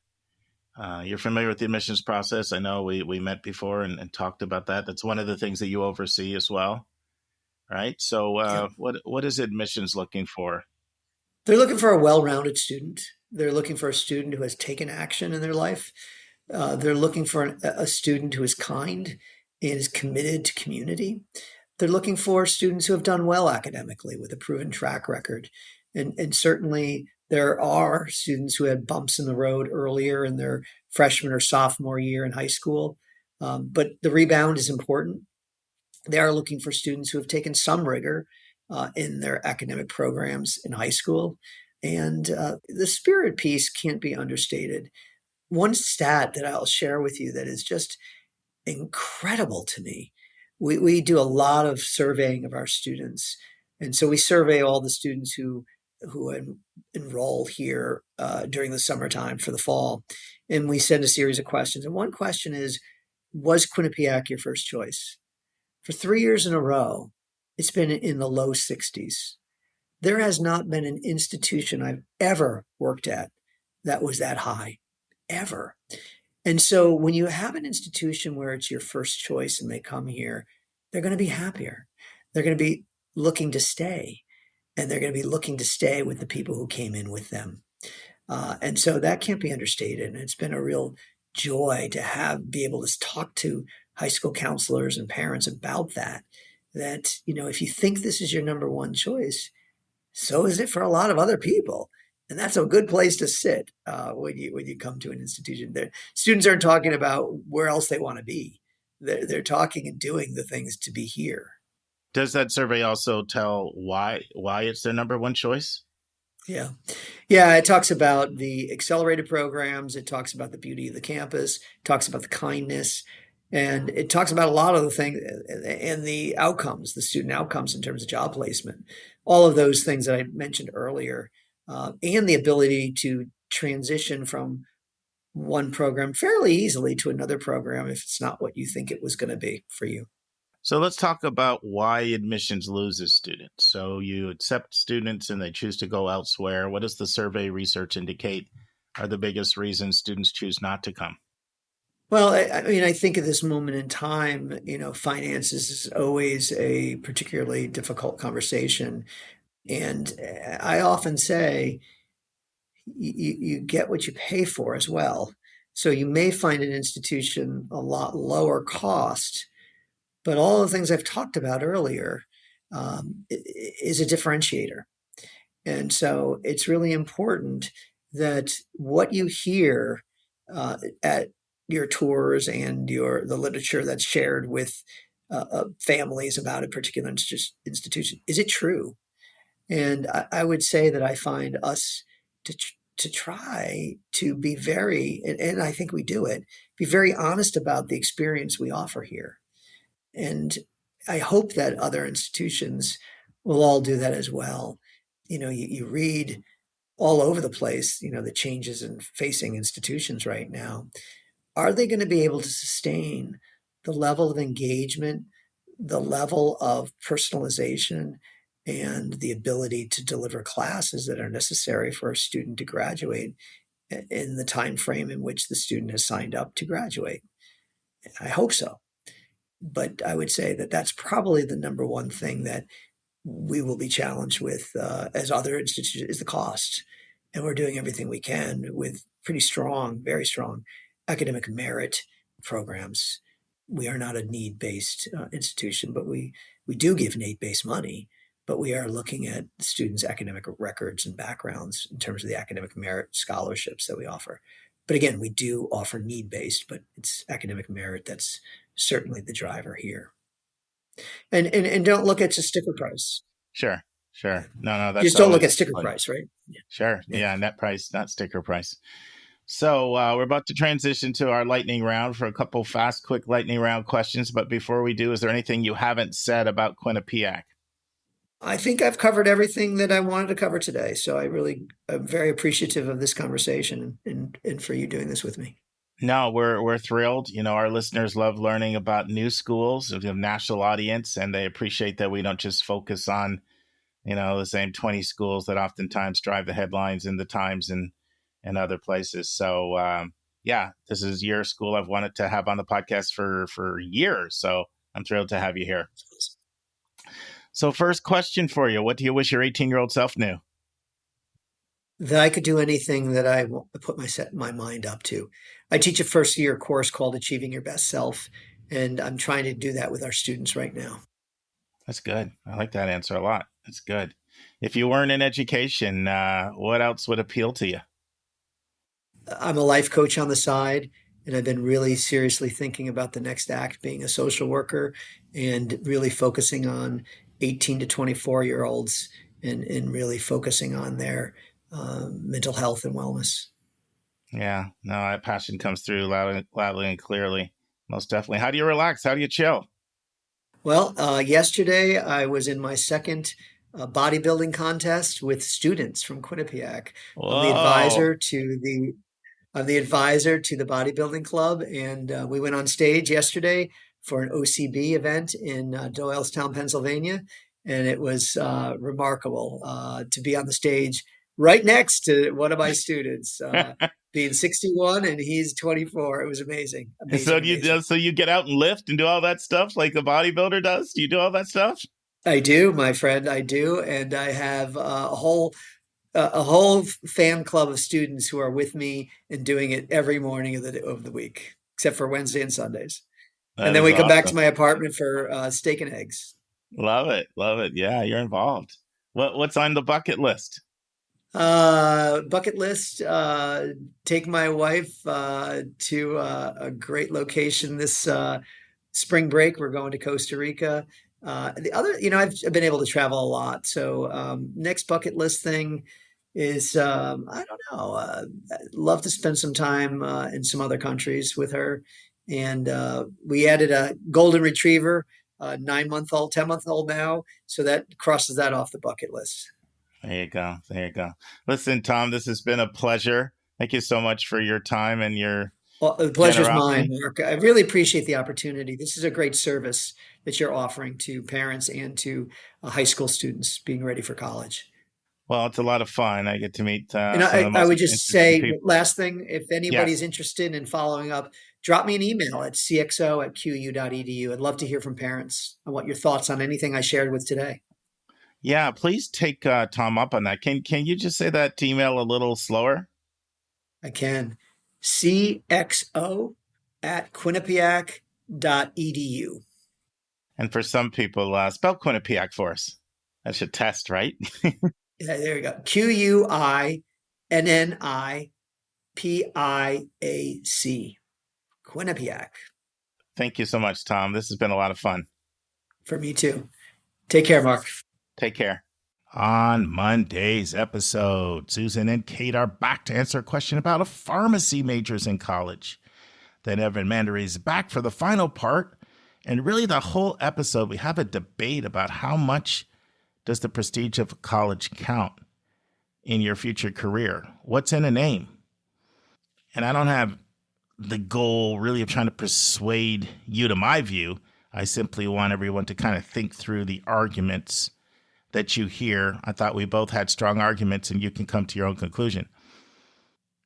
You're familiar with the admissions process. I know we met before and talked about that. That's one of the things that you oversee as well, right? So Yep. What is admissions looking for? They're looking for a well-rounded student. They're looking for a student who has taken action in their life. They're looking for a student who is kind and is committed to community. They're looking for students who have done well academically with a proven track record. And certainly there are students who had bumps in the road earlier in their freshman or sophomore year in high school. But the rebound is important. They are looking for students who have taken some rigor in their academic programs in high school. And the spirit piece can't be understated. One stat that I'll share with you that is just incredible to me. We do a lot of surveying of our students. And so we survey all the students who enroll here during the summertime for the fall. And we send a series of questions. And one question is, was Quinnipiac your first choice? For 3 years in a row, it's been in the low 60s. There has not been an institution I've ever worked at that was that high, ever. And so when you have an institution where it's your first choice and they come here, they're going to be happier. They're going to be looking to stay, and they're going to be looking to stay with the people who came in with them. And so that can't be understated. And it's been a real joy to be able to talk to high school counselors and parents about that, if you think this is your number one choice, so is it for a lot of other people. And that's a good place to sit when you come to an institution. Students aren't talking about where else they want to be. They're talking and doing the things to be here. Does that survey also tell why it's their number one choice? Yeah. It talks about the accelerated programs. It talks about the beauty of the campus. It talks about the kindness. And it talks about a lot of the things and the outcomes, the student outcomes in terms of job placement, all of those things that I mentioned earlier, and the ability to transition from one program fairly easily to another program if it's not what you think it was going to be for you. So let's talk about why admissions loses students. So you accept students and they choose to go elsewhere. What does the survey research indicate are the biggest reasons students choose not to come? Well, I think at this moment in time, finances is always a particularly difficult conversation. And I often say you get what you pay for as well. So you may find an institution a lot lower cost, but all the things I've talked about earlier is a differentiator. And so it's really important that what you hear at your tours and the literature that's shared with families about a particular institution, is it true? And I would say that I find us to try to be very, and I think we do it, be very honest about the experience we offer here. And I hope that other institutions will all do that as well. You read all over the place, the changes in facing institutions right now. Are they going to be able to sustain the level of engagement, the level of personalization, and the ability to deliver classes that are necessary for a student to graduate in the time frame in which the student has signed up to graduate? I hope so. But I would say that that's probably the number one thing that we will be challenged with as other institutions is the cost. And we're doing everything we can with pretty strong, very strong academic merit programs. We are not a need-based institution, but we do give need-based money, but we are looking at students' academic records and backgrounds in terms of the academic merit scholarships that we offer. But again, we do offer need-based, but it's academic merit that's certainly the driver here. And don't look at the sticker price. Sure. No, that's just don't look at sticker price, right? Yeah. Sure. Yeah, net price, not sticker price. So we're about to transition to our lightning round for a couple fast, quick lightning round questions. But before we do, is there anything you haven't said about Quinnipiac? I think I've covered everything that I wanted to cover today. So I'm very appreciative of this conversation and for you doing this with me. No, we're thrilled. Our listeners love learning about new schools of the national audience, and they appreciate that we don't just focus on, the same 20 schools that oftentimes drive the headlines in the Times and other places. So, this is your school I've wanted to have on the podcast for years. So I'm thrilled to have you here. So first question for you. What do you wish your 18-year-old self knew? That I could do anything that I put my mind up to. I teach a first-year course called Achieving Your Best Self, and I'm trying to do that with our students right now. That's good. I like that answer a lot. That's good. If you weren't in education, what else would appeal to you? I'm a life coach on the side, and I've been really seriously thinking about the next act, being a social worker and really focusing on 18 to 24-year-olds and really focusing on their mental health and wellness. Yeah, no, that passion comes through loudly and clearly. Most definitely. How do you relax? How do you chill? Well, yesterday I was in my second bodybuilding contest with students from Quinnipiac. Whoa. I'm the advisor to I'm the advisor to the bodybuilding club, and we went on stage yesterday for an OCB event in Doylestown, Pennsylvania, and it was remarkable to be on the stage right next to one of my students, being 61 and he's 24. It was amazing. So you get out and lift and do all that stuff like a bodybuilder does? Do you do all that stuff? I do, my friend. I do, and I have a whole fan club of students who are with me and doing it every morning of the week, except for Wednesday and Sundays. And then we come back to my apartment for steak and eggs. Love it. Yeah, you're involved. What's on the bucket list? Bucket list, take my wife to a great location this spring break. We're going to Costa Rica. The other, I've been able to travel a lot. So next bucket list thing is, I don't know, I'd love to spend some time in some other countries with her. And we added a golden retriever, 9-month-old, 10-month-old now. So that crosses that off the bucket list. There you go. Listen, Tom, this has been a pleasure. Thank you so much for your time and your Well, the pleasure's mine, Mark. I really appreciate the opportunity. This is a great service that you're offering to parents and to high school students being ready for college. Well, it's a lot of fun. I get to meet I would just say, people. Last thing, if anybody's interested in following up, drop me an email at cxo@qu.edu. I'd love to hear from parents. I want your thoughts on anything I shared with today. Yeah, please take Tom up on that. Can you just say that email a little slower? I can. cxo@quinnipiac.edu. And for some people, spell Quinnipiac for us. That's a test, right? Yeah, there you go. QUINNIPIAC. Quinnipiac. Thank you so much, Tom. This has been a lot of fun. For me too. Take care, Mark. Take care. On Monday's episode, Susan and Kate are back to answer a question about a pharmacy majors in college. Then Evan Mandery is back for the final part. And really the whole episode, we have a debate about how much does the prestige of college count in your future career? What's in a name? And I don't have the goal really of trying to persuade you to my view. I simply want everyone to kind of think through the arguments that you hear. I thought we both had strong arguments and you can come to your own conclusion.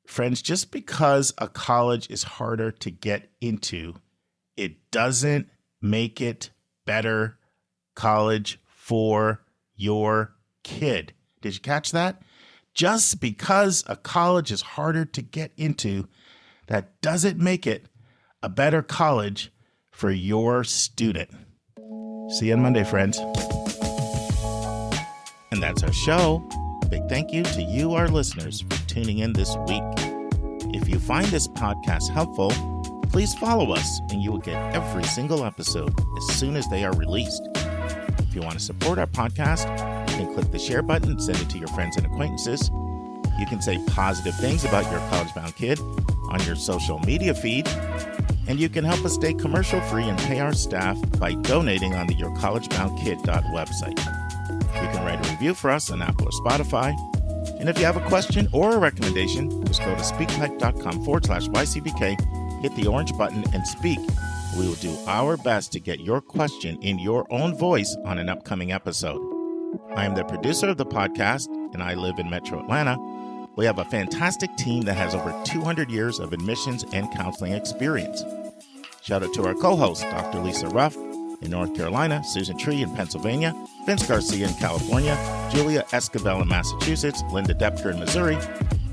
Friends, just because a college is harder to get into, it doesn't make it better college for your kid. Did you catch that? Just because a college is harder to get into, that doesn't make it a better college for your student. See you on Monday, friends. And that's our show. A big thank you to you, our listeners, for tuning in this week. If you find this podcast helpful, please follow us and you will get every single episode as soon as they are released. If you want to support our podcast, you can click the share button and send it to your friends and acquaintances. You can say positive things about your college-bound kid on your social media feed. And you can help us stay commercial-free and pay our staff by donating on the yourcollegeboundkid website. You can write a review for us on Apple or Spotify. And if you have a question or a recommendation, just go to speakpipe.com/YCBK, hit the orange button and speak. We will do our best to get your question in your own voice on an upcoming episode. I am the producer of the podcast, and I live in Metro Atlanta. We have a fantastic team that has over 200 years of admissions and counseling experience. Shout out to our co-hosts, Dr. Lisa Ruff in North Carolina, Susan Tree in Pennsylvania, Vince Garcia in California, Julia Escabel in Massachusetts, Linda Depker in Missouri,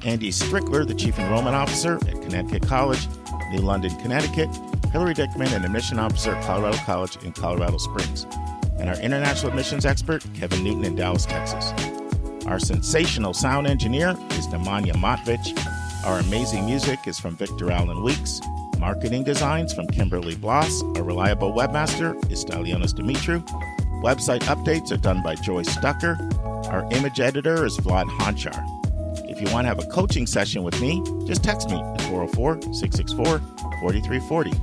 Andy Strickler, the Chief Enrollment Officer at Connecticut College, New London, Connecticut, Hillary Dickman, an Admission Officer at Colorado College in Colorado Springs, and our International Admissions Expert, Kevin Newton in Dallas, Texas. Our sensational sound engineer is Nemanja Matvich. Our amazing music is from Victor Allen Weeks. Marketing designs from Kimberly Bloss. Our reliable webmaster is Stalionis Dimitru. Website updates are done by Joyce Stucker. Our image editor is Vlad Honchar. If you want to have a coaching session with me, just text me at 404-664-4340.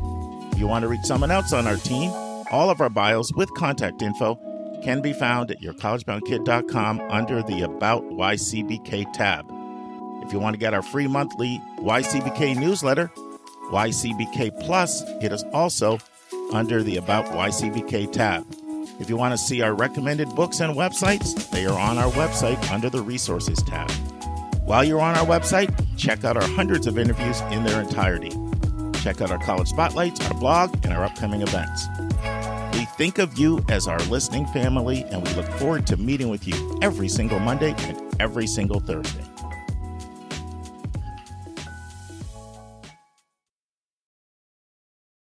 If you want to reach someone else on our team, all of our bios with contact info can be found at yourcollegeboundkid.com under the About YCBK tab. If you want to get our free monthly YCBK newsletter, YCBK Plus, hit us also under the About YCBK tab. If you want to see our recommended books and websites, they are on our website under the Resources tab. While you're on our website, check out our hundreds of interviews in their entirety. Check out our college spotlights, our blog, and our upcoming events. We think of you as our listening family, and we look forward to meeting with you every single Monday and every single Thursday.